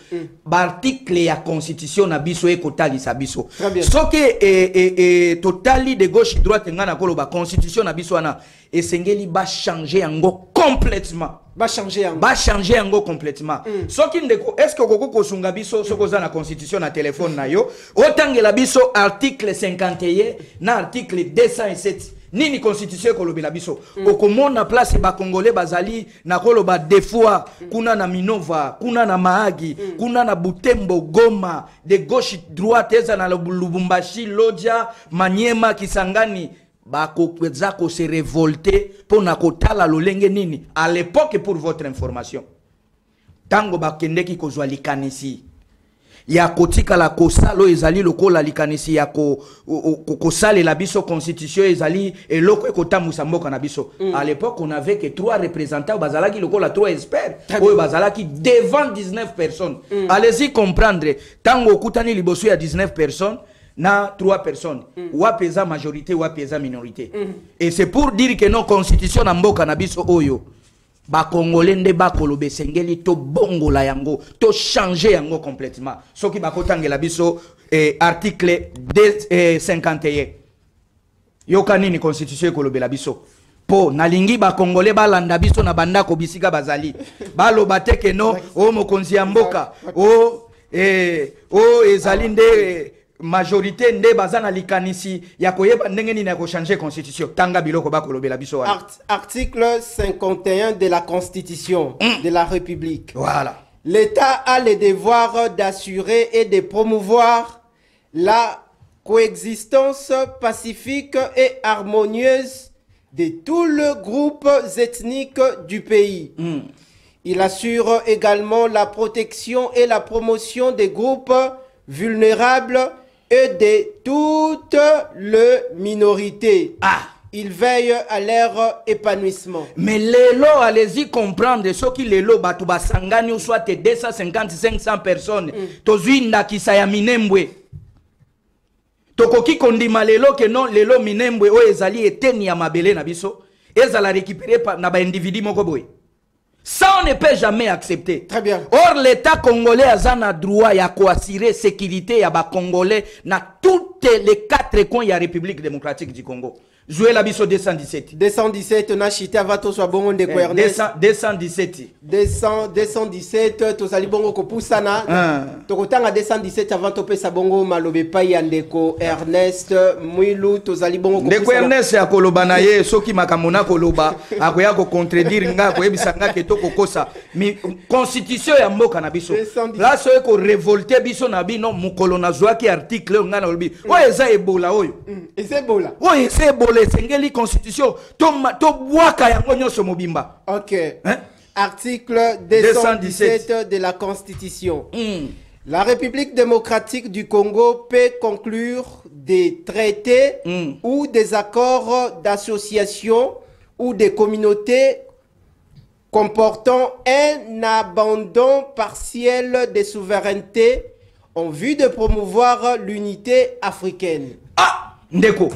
l'article ya constitution na biso e kotali sa biso. Ce que totali de gauche droite ngana koloba constitution na biso na esengeli ba changer yango complètement. Ba changer yango complètement. Ce qui ndeko est-ce que koko kosunga biso soko za na constitution na téléphone na yo otangela biso article 51 na article 207 nini constitution kolobela biso okomona place ba congolais bazali na koloba des fois kuna na Minova kuna na Mahagi kuna na Butembo Goma de gauche droite eza na Lubumbashi Lodja Maniema Kisangani bakokweza ko se révolter pona kotala lolenge nini à l'époque. Pour votre information tango bakendeki kozwa likanisi ya kotika la kosalo ezali lokola likanisi ya kosale la biso constitution ezali eloko ekotambusa mboka na biso. À l'époque on avait que 3 représentants bazalaki lokola 3 experts oyo bazalaki devant 19 personnes. Allez-y comprendre tango kutani liboso ya 19 personnes na 3 personnes wapeza majorité wapeza minorité. Et c'est pour dire que nos constitution na mboka na biso oyo ba congolais nde ba kolobe sengeli to bongola yango to changer yango complètement soki ba kotangela biso article 51 yoka nini constitution ekolobe la biso po nalingi ba congolais ba landa biso na bandako bisika bazali ba lobate ke no o mokonzi ya mboka o ezali nde majorité nde bazana likanisi ya koyeba ndenge nini ya ko changer constitution tanga biloko ba kolobela biso wana. Article 51 de la Constitution de la République. Voilà. L'État a le devoir d'assurer et de promouvoir la coexistence pacifique et harmonieuse de tous les groupes ethniques du pays. Il assure également la protection et la promotion des groupes vulnérables et de toutes les minorités. Il veille à leur épanouissement. Mais l'élo, allez-y comprendre, ce qui l'élo, batuba sangani ou soit 250-500 personnes, tozuinda kisaya minembwe. Tokoki kondima l'élo que non, l'élo minembwe o ezali eteni ya mabele na biso, ezala récupéré na ba individu moko boy. Ça, on ne peut jamais accepter. Très bien. Or, l'État congolais a un droit à assurer la sécurité à les Congolais dans tous les 4 coins de la République démocratique du Congo. Jouer la biso 217. 217, on a chité avant tout soit bon de Ernest. 217. 217, to sali bongo ko pusana. To kotanga 217 avant to pesa bongo malobe pa yandeko Ernest Mwilu to sali bongo ko pusana. Ndeko Ernest ya koloba na ye soki makamona koloba akoya ko contredire nga ko yebisanga ke to kokosa. Mi constitution ya mboka na biso. Là so ko révolter biso na bino mukolo na zwaki article nga na lobi. O eza ebola oyo. Eza ebola. O eza ebola. Sengeli constitution to boaka yango nyonso mobimba. OK. Article 217 de la Constitution. La République démocratique du Congo peut conclure des traités ou des accords d'association ou des communautés comportant un abandon partiel de souveraineté en vue de promouvoir l'unité africaine. Ndeko.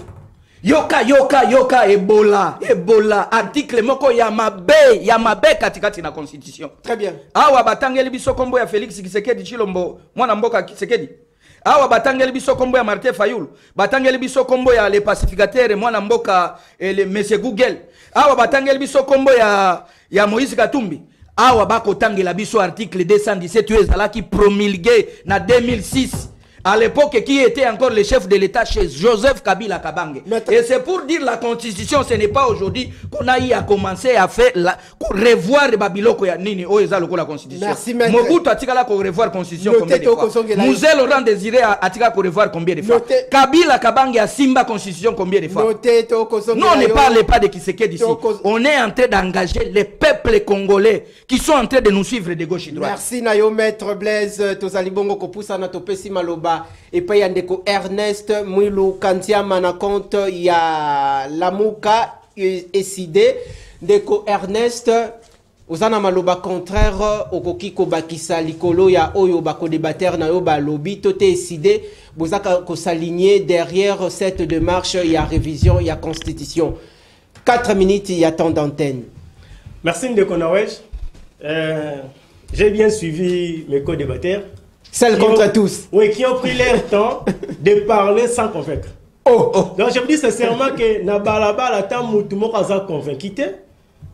Yoka, Ebola, article moko yamabe katikati na constitution. Très bien. Awa batangeli biso kombo ya Félix Tshisekedi Tshilombo, mwana mboka Tshisekedi. Awa batangeli biso kombo ya Martin Fayulu, batangeli biso kombo ya les pacificateurs mwana mboka le Monsieur Google. Awa batangeli biso kombo ya Moïse Katumbi. Awa bako tangela biso article 217 ezalaki promulgué na 2006. À l'époque, qui était encore le chef de l'État chez Joseph Kabila Kabange. Et c'est pour dire la constitution, ce n'est pas aujourd'hui qu'on a eu à commencer à faire revoir le Babiloko ya nini o ezalo la constitution. Merci maître. Mobutu atika ko revoir constitution combien de fois. Moussel Laurent Désiré atika ko revoir combien de fois. Kabila Kabange a Simba constitution combien de fois. Non, on ne parle pas de Tshisekedi d'ici. On est en train d'engager les peuples congolais qui sont en train de nous suivre de gauche et droite. Merci Nayo maître Blaise Tozalibongo Kopusa na topesi maloba. Et puis yandeko Ernest Mwilu Kantiama na compte ya Lamuka Eside ndeko Ernest ozana maloba contraire okoki ko bakisa likolo ya oyo bako débatteur na yo ba lobby toté Eside bozaka ko s'aligner derrière cette démarche ya révision ya constitution. 4 minutes ya temps d'antenne. Merci ndeko Nawej. J'ai bien suivi mes co-débatteurs. Celles contre tous. Oui, qui ont pris leur temps de parler sans convaincre. Donc je me dis sincèrement que Nabalaba, la temps où tout le monde a convaincu.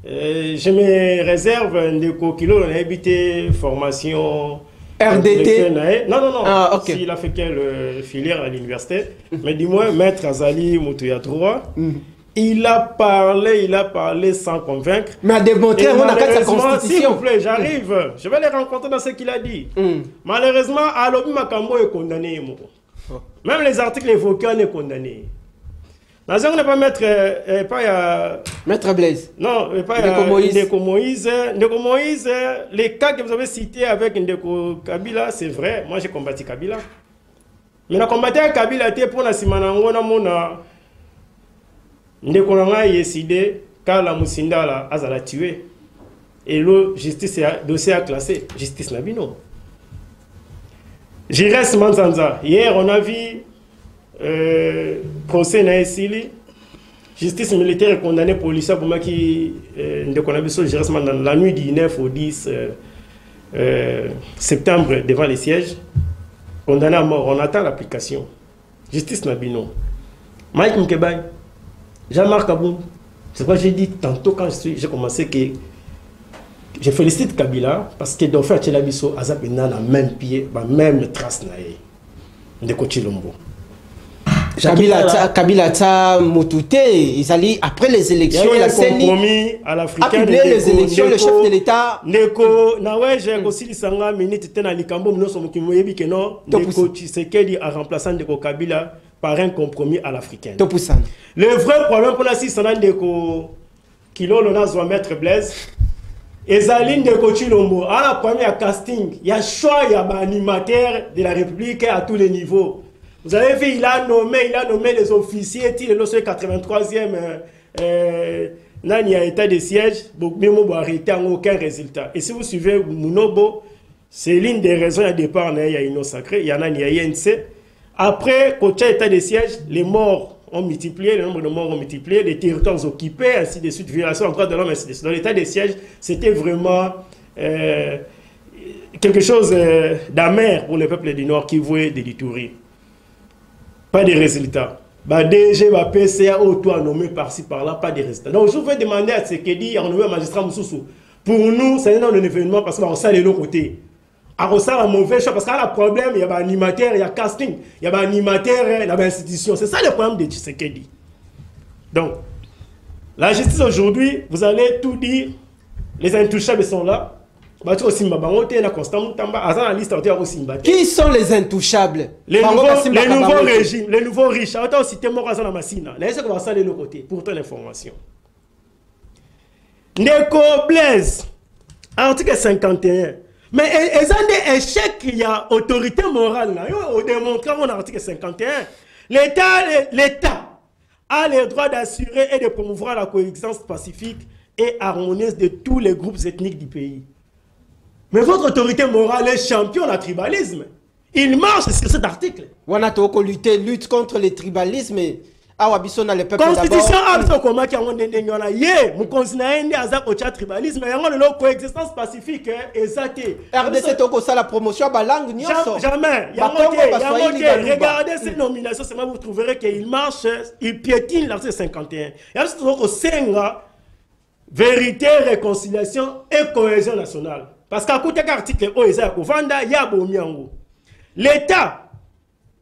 Je me réserve de Kokilo, on a habité formation RDT. Non. Ah, okay. Il a fait quelle filière à l'université. Mais dis-moi, Maître Azali Moutouya 3. Il a parlé sans convaincre. Mais à démontrer, on a sa constitution. S'il vous plaît, j'arrive. Je vais les rencontrer dans ce qu'il a dit. Malheureusement, Alobi Makambo est condamné. Même les articles évoqués, on est condamné. Dans un, on ne pas mettre. Maître Blaise. Non, pas Ndeko Moïse. Ndeko Moïse, les cas que vous avez cités avec Ndeko Kabila, c'est vrai. Moi, j'ai combattu Kabila. Mais la combattu Kabila était pour la Simanangona Mona. Ndeko nanga décidé car la Musindala azala tué et le justice dossier a classé justice nabino. J'y reste Manzanza. Hier on a vu procès na Esili justice militaire condamné policier pour moi qui Ndeko nabiso j'y reste dans la nuit du 9 au 10 septembre devant les sièges condamné à mort. On attend l'application justice nabino. Mike Mkebay Jean-Marc Aboum, c'est quoi j'ai dit tantôt quand j'ai commencé que je félicite Kabila parce que d'en faire Tchelabiso, Azapina na même pied, même trace nae de Kochilombo. Kabila ta Moutouté, ils allaient après les élections, il y a eu un compromis à l'Africain. Les élections, le chef de l'État. Neko, nawe j'ai aussi li sanga minute tena likambo mnoso mukimoyebi que non. Neko Tshisekedi a remplaçant Ndeko Kabila par un compromis à l'africaine. Le vrai problème pour la CISANA de Kilo Lona Zoa Maître Blaise, et Zaline de Kochilombo, à la première casting, il y a choix, il y a un animateur de la République à tous les niveaux. Vous avez vu, il a nommé les officiers, il est le 83e. Il y a état de siège, donc même on arrêté en aucun résultat. Et si vous suivez Mounobo, c'est l'une des raisons à départ, il y a une sacrée, il y en a INC. Après, quand il y a état de siège, les morts ont multiplié, le nombre de morts ont multiplié, les territoires occupés, ainsi de suite, violation en droit de l'homme, ainsi de suite. Dans l'état de siège, c'était vraiment quelque chose d'amer pour le peuple du Nord qui voulait des Ituri. Pas de résultats. DG, PCA, toi nommé par-ci, par-là, pas de résultats. Donc, je vais demander à ce qu'il dit, à nommé magistrat Moussoussou. Pour nous, c'est un événement parce qu'on sait de l'autre côté. On sait la mauvaise chose parce qu'il y a un problème, il y a un animateur, il y a casting, il y a un animateur, il y a une institution. C'est ça le problème de Tshisekedi. Donc, la justice aujourd'hui, vous allez tout dire, les intouchables sont là. Qui sont les intouchables? Les nouveaux régimes, les nouveaux riches. Pour ton information. Neko Blaise, article 51. Mais ils ont des échecs, il y a autorité morale. On démontre mon article 51. L'État a le droit d'assurer et de promouvoir la coexistence pacifique et harmonieuse de tous les groupes ethniques du pays. Mais votre autorité morale est champion de tribalisme. Il marche sur cet article. Lutte contre le tribalisme. Constitution absolument qui a tribalisme et coexistence pacifique exacté. RDC la promotion à la langue. Jamais. Regardez ces nominations, vous trouverez qu'il marche, il piétine l'article 51. Il y a vérité, réconciliation et cohésion nationale. Parce qu'à côté de l'article, l'État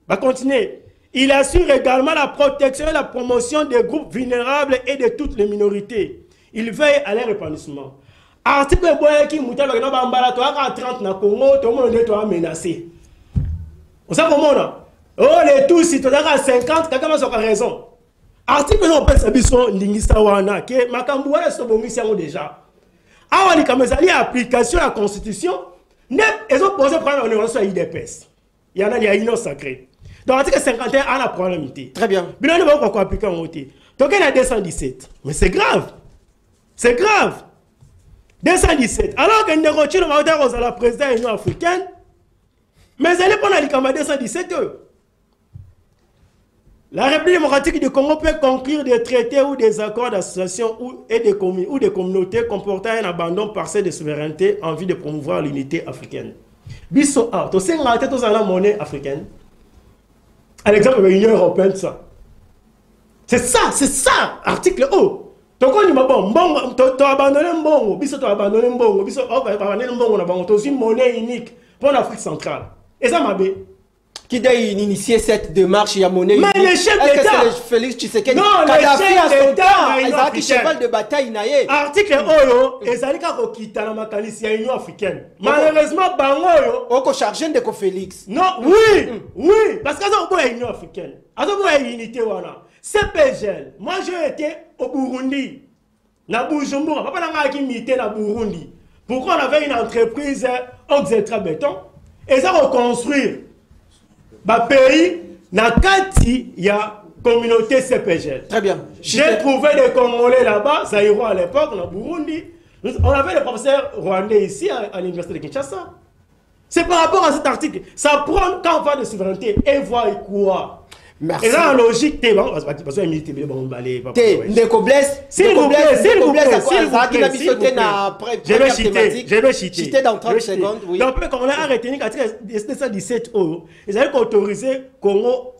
va continuer. Il assure également la protection et la promotion des groupes vulnérables et de toutes les minorités. Il veille à leur épanouissement. Article qui est 30 na Congo, tout le monde est menacé. Vous savez comment on a? Oh, les tous, si tu as 50, tu as raison. Article on peut s'habiller lingisawana, que Makambouara se bongi déjà. Ah, on dit application à la Constitution, ils ont posé problème en relation à l'IDPS. Il y en a une sacrée. Donc, l'article 51 a un problème. Très bien. Mais on va pas appliquer en côté. Donc, il y a 217. Mais c'est grave. C'est grave. 217. Alors que nous avons la présidente de l'Union africaine, mais elle est pas dans le 217. La République démocratique du Congo peut conclure des traités ou des accords d'association ou des communautés comportant un abandon partiel de souveraineté en vue de promouvoir l'unité africaine. Bisso A, tu sais que la monnaie africaine. À l'exemple de l'Union européenne, ça. C'est ça, article O. Donc on dit, bon, tu as abandonné un bon, tu as abandonné un bon, tu as abandonné un bon, tu as une monnaie unique pour l'Afrique centrale. Et ça m'a dit. Qui a initié cette démarche, il y a monnaie unique. Mais les chefs d'État. C'est Félix Tshisekedi. Non, les chefs d'État. Ils ont un cheval de bataille. Article O, ils ont dit qu'il y a une Union africaine. Malheureusement, Bangoyo. On a chargé de Félix. Non, oui, parce qu'ils ont une Union africaine. Ils ont une unité. CPGL. Moi, j'ai été au Burundi. Na Bujumbura. Papa n'a pas unité na Burundi. Pourquoi on avait une entreprise Oxetra Béton. Et ça reconstruire. Pays, il y a communauté CPGL. Très bien. J'ai trouvé des Congolais là-bas, Zaïro à l'époque, au Burundi. On avait le professeur rwandais ici à l'université de Kinshasa. C'est par rapport à cet article. Ça prend quand on parle de souveraineté et voir quoi. Merci. Et là, en logique, s'il vous plaît, je vais citer dans 30 secondes. Oui. Donc, quand on a arrêté, l'article 217 euros, ils avaient autorisé Congo,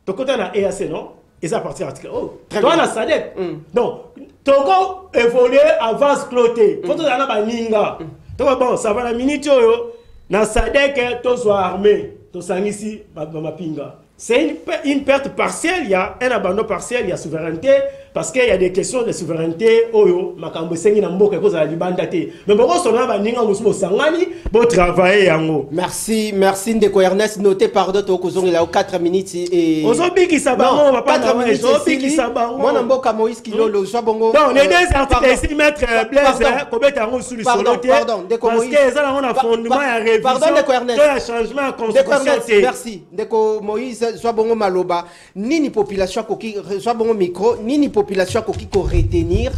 tu côté dans EAC, non? Et ça partir l'article O. Toi, on a SADC. Donc, Togo évolue à vase cloté. Faut que tu aies un ninga. Bon, ça va la minute, dans SADC, tu sois armé. Tu sois ici, ma pinga. C'est une perte partielle, il y a un abandon partiel, il y a souveraineté, parce qu'il y a des questions de souveraineté oyo makambo sengi na mboka ko za libanda te mais boko sona ba ninga musubo sangani bo travailler yango. Merci Ndeko Ernest, noté par d'autres kozongi la 4 minutes et ozobiki sabango on va pas 4 minutes ozobiki sabango mwana mboka Moïse Kilolo so bongo non les deux articles ici mettre Blaise kobeta yango sur le solo pardon Ndeko Moïse parce que ça on a fondement ya révision pardon Ndeko Ernest ya changement en constitution. Merci Ndeko Moïse so bongo maloba nini population koki so bongo micro nini population koki ko retenir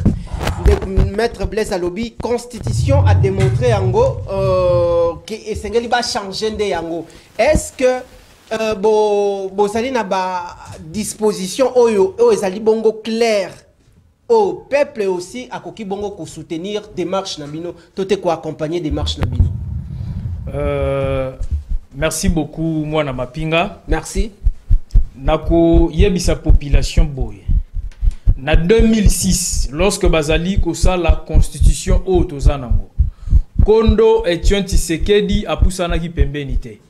de Maître Blaise Alobi constitution a démontré yango que esengeli ba changer nde yango. Est-ce que bozali na ba disposition oyo ezali bongo clair au peuple aussi akoki bongo ko soutenir démarche na bino tote ko accompagner démarche na bino? Merci beaucoup mwana mapinga. Merci. Nako yebisa population boye. Na 2006, lorsque Bazali kosa la constitution haute aux Anango, Kondo et Tshisekedi a poussé qui pembenité.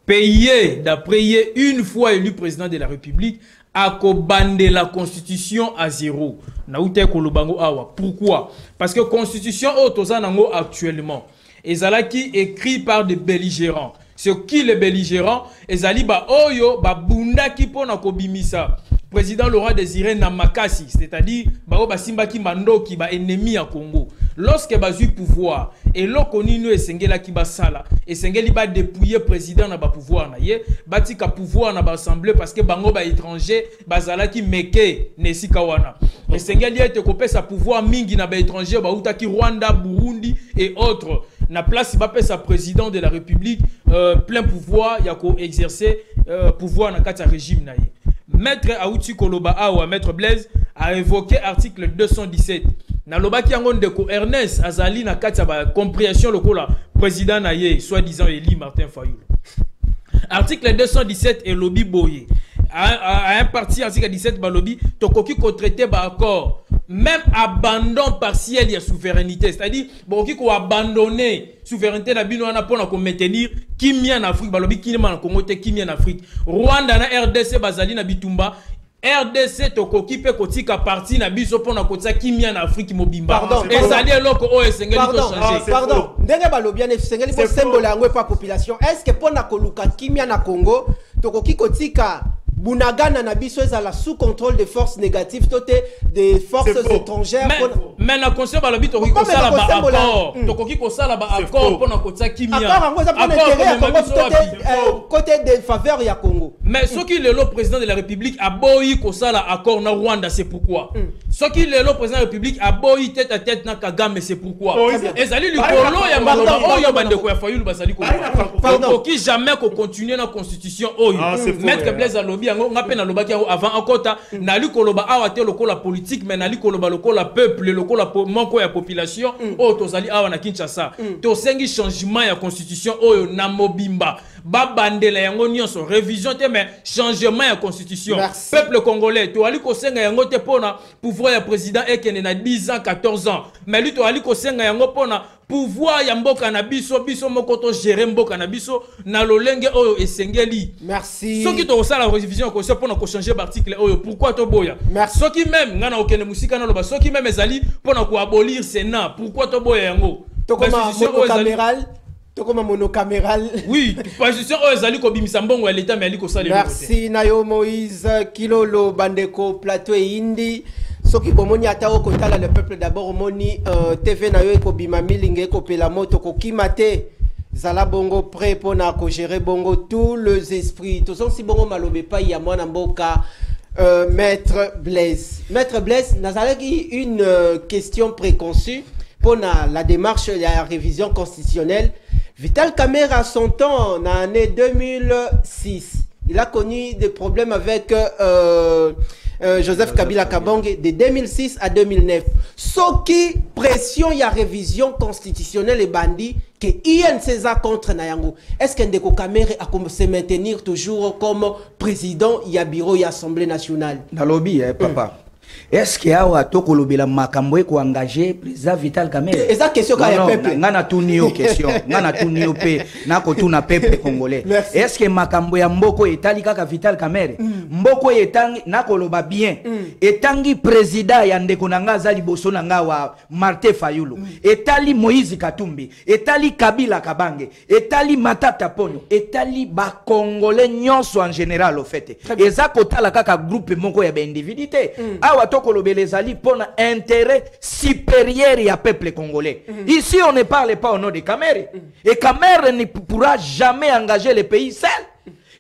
Payé, d'après une fois élu président de la République, a bandé la constitution à zéro. Naoute Kolobango Awa. Pourquoi? Parce que constitution haute aux Anango actuellement, Ezalaki écrit par des belligérants. Ce qui les belligérants, Ezali ba oyo ba bunda ki pona kobimisa. Président Laurent Désiré Namakasi, c'est-à-dire bao basimbaki mandoki ba ennemi à Congo. Lorsque bazu pouvoir et l'okoni no esengela ki basala, esengeli ba dépouiller président na ba pouvoir na ye, batika pouvoir na ba assemblée parce que bango ba étranger bazalaki meke nesika wana. Esengeli ete kopesa pouvoir mingi na ba étranger ba utaki Rwanda, Burundi et autres. Na place ba pesa président de la République plein pouvoir ya ko exercer pouvoir na kati régime na ye. Maître Aouti Koloba Awa, Maître Blaise, a évoqué article 217. Na lobaki yango ndeko Ernest Azali na kati ba compréhension lokola président na ye, soi-disant Eli Martin Fayulu. Article 217 et lobby boye. À un parti article 17 ba lobby tokoki ko traiter ba accord. Même abandon partiel de la souveraineté, c'est-à-dire bon qui ko abandonner souveraineté na bino na pona ko maintenir kimia en Afrique, balobi kinema na Congo te kimia en Afrique. Rwanda na RDC bazali na bitumba. RDC tokoki pe kotika parti na biso pona kotia kimia en Afrique mobimba. Ezali eloko o esengeli to changer. Pardon. Ndenge balobi na esengeli po symbole yango pa population. Est-ce que pona koluka kimia na Congo tokoki kotika Bunagana na biso ezala sous contrôle des forces négatives tote des forces étrangères mais na conseil balobi tokoki ko sala ba accord tokoki ko sala ba accord pona kotia kimia accord côté des faveurs ya Congo mais ce qui est le président de la République a boyi ko sala accord na Rwanda c'est pourquoi ce qui est le président de la République a boyi tête à tête na Kagame c'est pourquoi ezali likolo ya maloba oyo bandeko ya Fayulu basali ko tokoki jamais ko continuer na constitution oyo Maître Blaise Alobi avant encore nali koloba awa te lokola politique mais nali koloba lokola peuple lokola manko ya population o tozali awa na Kinshasa to sengi changement ya constitution oyo na mobimba ba bandela yango nyonso révision te mais changement ya constitution. Peuple congolais to ali ko senga yango te pona pouvoir ya président ekene na 10 ans 14 ans mais lui to ali ko senga yango pona pouvoir ya mboka na biso moko to gérer mboka na biso na lolenge oyo esengeli. Merci. Soki to sala révision ko se pona ko changer l'article oyo pourquoi to boya. Merci. Soki même ngana okene musika na loba soki même ezali pona ko abolir Sénat pourquoi to boya yango. Tokoma monocaméral. Tokoma monocaméral. Oui, position oyo ezali ko bimisa mbongo ya l'état mais ali ko sala. Merci Nayo Moïse Kilolo Bandeko Plateau Indi. Soki bomoni ata okotala le peuple d'abord moni TV na yo ekobima milinge ekopela moto kokimate zala bongo prêt pona ko gérer bongo tous les esprits to son si bongo malobe pa ya mwana mboka Maître Blaise nazalaki une question préconçue pona la démarche de la révision constitutionnelle. Vital Kamerhe à son temps en année 2006 il a connu des problèmes avec Joseph Kabila Kabange de 2006 à 2009. Ce qui pression y a révision constitutionnelle et bandit que INC contre Nayango. Est-ce que Ndeko Kamerhe a se maintenir toujours comme président y a bureau y assemblée nationale? Dans lobby papa. est-ce que awa tokolobela makambo ko engager président Vital Kamerhe? Eza question ka ya peuple. Ngana tunio question, ngana tunio pe nako tuna peuple congolais. Est-ce que makambo ya mboko etali kaka Vital Kamerhe? Mboko etangi nakoloba bien. Etangi président ya ndeko nanga azali boso nanga wa Martin Fayulu. Etali Moïse Katumbi, etali Kabila Kabange, etali Matata Ponyo, etali ba congolais nyonso en général au fait. Eza kotala kaka groupe moko ya ba individuité. Awa tokolobele ezali pona intérêt supérieur ya peuple congolais. Ici on ne parle pas au nom de Kamerhe. Et Kamerhe ne pourra jamais engager le pays seul.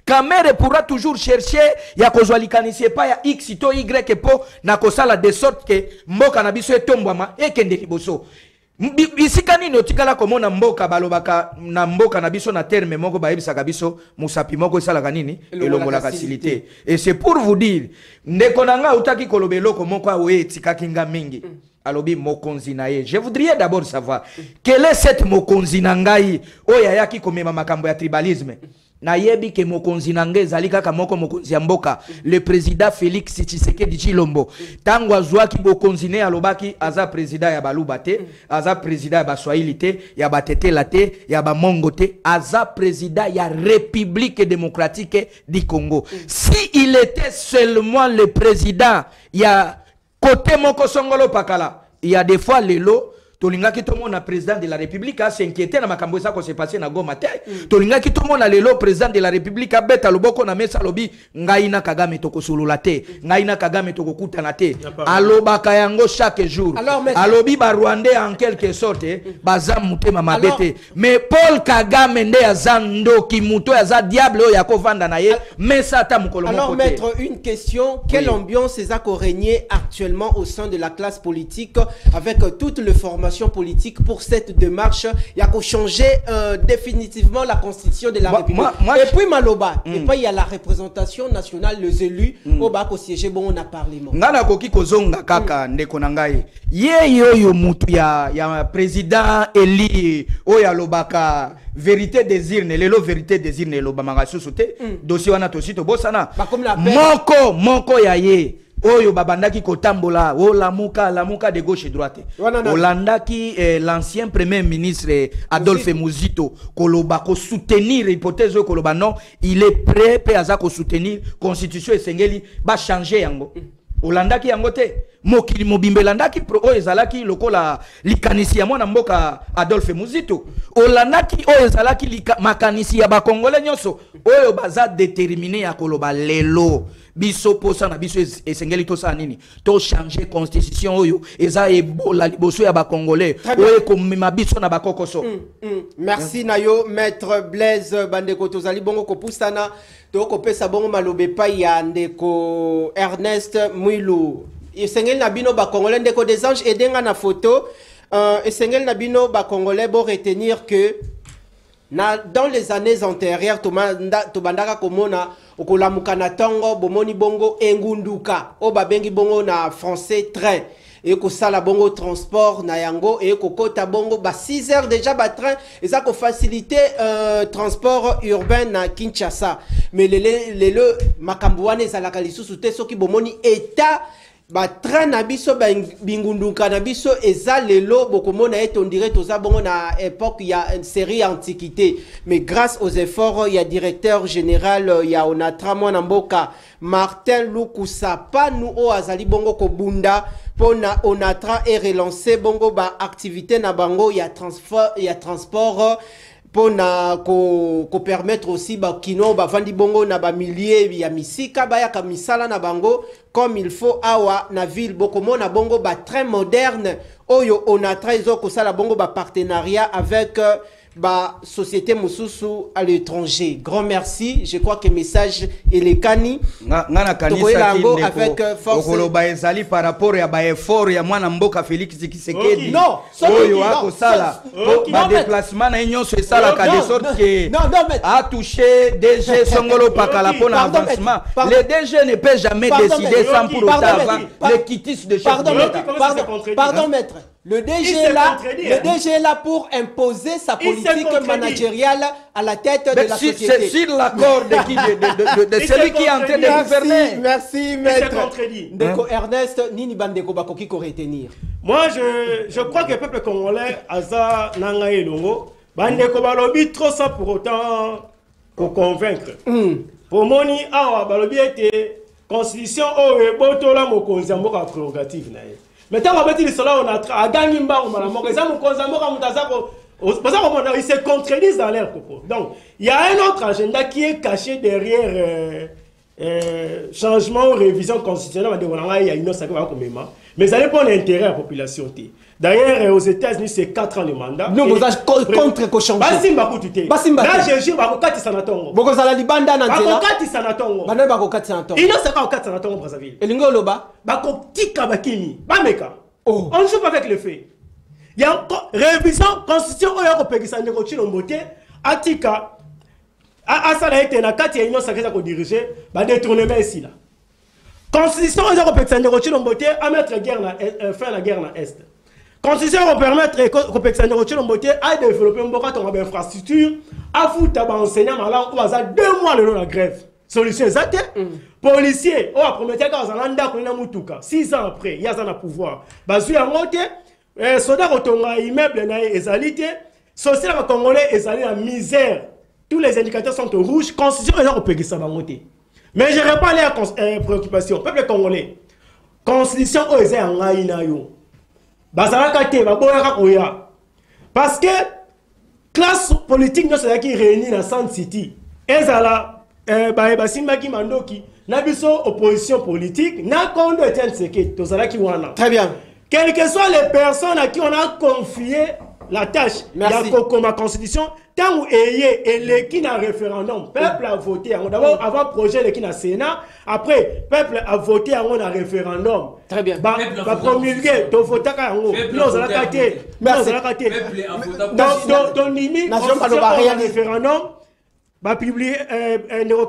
Kamerhe pourra toujours chercher ya kozwa likanisi pa ya X to Y po na kosala de sorte que mboka na biso etombwama ekende liboso. Bisika nini otikala komona mboka balobaka na mboka na biso na terme moko bayebisaka biso musapi moko esalaka nini elongola facilité. Et c'est pour vous dire ndeko nanga utaki kolobeloko moko awe etikaki nga mingi. Alobi mokonzi na ye. Je voudrais d'abord savoir quelle est cette mokonzi na ngai oya yaki komema makambo ya tribalisme. Na yebi ke mokonzi na ngai ezali kaka moko mokonzi ya mboka le président Félix Tshisekedi Tshilombo tango azwaki bokonzi ne alobaki aza président ya baluba te, aza président ya baswahili te, ya batetela te, ya bamongo te, aza président ya République démocratique du Congo. Si il était seulement le président ya côté moko songolo pakala, il y a des fois lelo tolingaki tomona président de la République a s'inquiéter na makambo eza ko se passer na Goma te. Tolingaki tomona lelo président de la République a beta loboko na mesa lobi ngai na Kagame tokosulula te, ngai na Kagame tokokutana te. Alobaka yango chaque jour. Alobi ba Rwandais en quelque sorte baza mutema mabete. Mais Paul Kagame nde azando ki muto aza diable o yakovanda na ye mesa ta mukolo moko te. Alors maître, une question, quelle ambiance est ça régné actuellement au sein de la classe politique avec toute le formation politique pour cette démarche? Il y a qu'à changer définitivement la constitution de la République. Et puis Maloba, et puis il y a la représentation nationale, les élus, au bas au siège bon on a parlement. Ngana koki kozonga kaka ndeko nangai. Ye yo mutu ya président Eli o ya lobaka vérité désir ne lelo vérité désir ne lobamanga susute dossier wana tosito bosana. Moko ya ye. Oyo babandaki kotambola o lamuka de gauche et droite. Olandaki l'ancien premier ministre Adolphe Muzito koloba ko soutenir hypothèse koloba non, il est prêt pe azako soutenir constitution esengeli ba changer yango. Olandaki yango te mokili mobimbelandaki pro o ezalaki lokola likanisi ya mwana mboka Adolphe Muzito. Olandaki o ezalaki makanisi ya ba congolais nyonso oyo baza déterminé ya koloba lelo biso posa na biso esengeli to sa nini to changer constitution oyo eza ebola liboso ya ba congolais oyo komema biso na bakokoso. Merci nayo maître Blaise Bandeko tozali bongo kopusana to kopesa bongo malobe pa ya ndeko Ernest Mwilu esengeli na bino ba congolais ndeko des anges edenga na photo esengeli na bino ba congolais bo retenir que dans les années antérieures tobandaka komona okolamuka na tongo bomoni bongo engunduka o babengi bongo na français train et ko sala bongo transport na yango et ko kota bongo ba 6 heures déjà ba train et ça ko faciliter transport urbain na Kinshasa mais le makambo wana ezalaka lisusu te soki bomoni état ba train na biso bingunduka na biso eza lelo bokomona on dirait toza bongo na époque il y a une série antiquité mais grâce aux efforts il y a directeur général il y a Onatra mwana mboka Martin Lukusa pa nous o azali bongo ko bunda pona Onatra et relancer bongo ba activité na bango il y a transport pour ko permettre aussi ba kino ba vandi bongo na ba milliers ya misika ba ya kamisala na bango comme il faut awa na ville bokomo na bongo ba très moderne oyo Onatra izo ko sala bongo ba partenariat avec ba société mususu à l'étranger. Grand merci, je crois que message est le cani ngana kanisa ki avec force okoloba ezali par rapport ya ba effort ya mwana mboka Félix Tshisekedi non oyo akosala ba déplacement na nyonso esala ka de sorte que a touché DG Songolo Pakala pour l'avancement. Le DG ne peut jamais décider sans pour autant avant le quitus de chef de l'État. Pardon maître. Le DG est là pour imposer sa politique managériale à la tête de la société. C'est sur l'accord de celui qui est en train de gouverner. Merci, maître. Ndeko Ernest, Nini Bandeko Bakoki ko retenir. Moi, je crois que le peuple congolais, Aza Nanga et Longo, Bandeko Balobi trop ça pour autant pour convaincre. Pour Moni, Balobi était constitution au Botola Mokonzi Mboka prérogative. Mais tant qu'on dit cela, on a gagné Mba ou Malamoko. Ils se contredisent dans leur propos. Donc, il y a un autre agenda qui est caché derrière changement ou révision constitutionnelle. Il y a une autre mais ça n'est pas l'intérêt à la population. D'ailleurs, aux États-Unis, c'est 4 ans de mandat. Nous, vous êtes contre le changement. Là, j'ai Bakokati Sanatongo. Bakokati Sanatongo. Il y a 54 Sanatongo Brazzaville. Et l'Ingoloba Bakokati Kabakini. Bameka. On ne joue pas avec le fait. Il y a révision constitution européenne qui s'en est retirée en beauté. Atika. Asala été na kati ya union sacrée ko diriger ba détournement ici là. Constitution européenne qui s'en est retirée en beauté à mettre fin la guerre dans est. Constitution va permettre à développer une infrastructure, à foutre un enseignant malin ou à 2 mois de la grève. Solution exacte. Policiers, on a promis qu'à Zalanda, 6 ans après, il y a un pouvoir. Basu a monté, soldats ont immeuble et alité, social congolais et la misère. Tous les indicateurs sont au rouge. Constitution européenne ça va monter. Mais je réponds à la préoccupation. Peuple congolais, Constitution est en Aïnayo. Parce que classe politique qui réunit dans Sand City, ezala basimaki mandoki na biso opposition politique na kondo Etienne Tshisekedi tozalaki wana. Très bien. Quelles que soient les personnes à qui on a confié la tâche, il y a comme la constitution, tant où et qui n'a référendum, peuple a voté. D'abord, avant projet le qui n'a Sénat, après, peuple a voté en un référendum. Très bien. Va promulguer, ton vote à un merci. Ton limite, un référendum, va publier,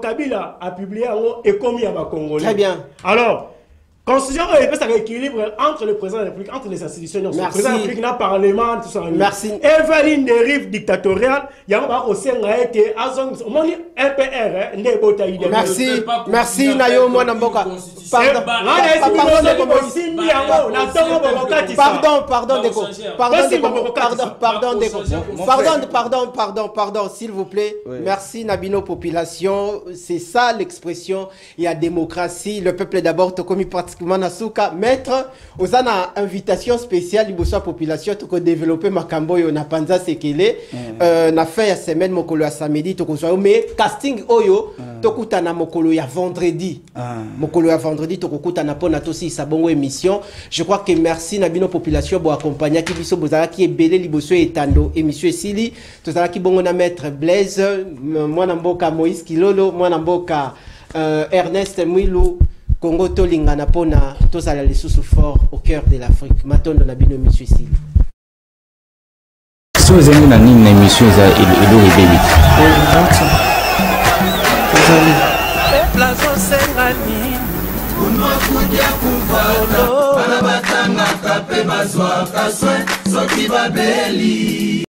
Kabila a publié un économie à Congolais. Très bien. Alors, constitution est un équilibre entre le président de la République, entre les institutions. Le président de la République, le Parlement, tout ça. Merci. Et une dérive dictatoriale, il y a aussi un été à son MPR, merci. Merci, Nayo Mwanamboka. Pardon, s'il vous plaît. Merci, Nabino Population. C'est ça l'expression. Il y a démocratie. Le peuple d'abord, Tokomi pratiquement Nasuka. Maître, aux ana invitation spéciale, il y a population pour développer Makambo et na Panza Sekele. Na fin ya semaine, mokolo ya samedi, mais casting oyo, tokuta na mokolo ya vendredi. Mokolo ya vendredi, tokuta na pona tosi sa bongo émission. Je crois que merci Nabino Population pour accompagner qui biso bozala qui est belé liboso etando émission Sili. Tozala qui bongo na maître Blaise, moi namboka Moïse Kilolo, moi namboka Ernest Mwilou. Congo Tolingana pona tozala les sous fort au cœur de l'Afrique. Matondo Nabino émission Sili. Si vous avez une émission, vous avez une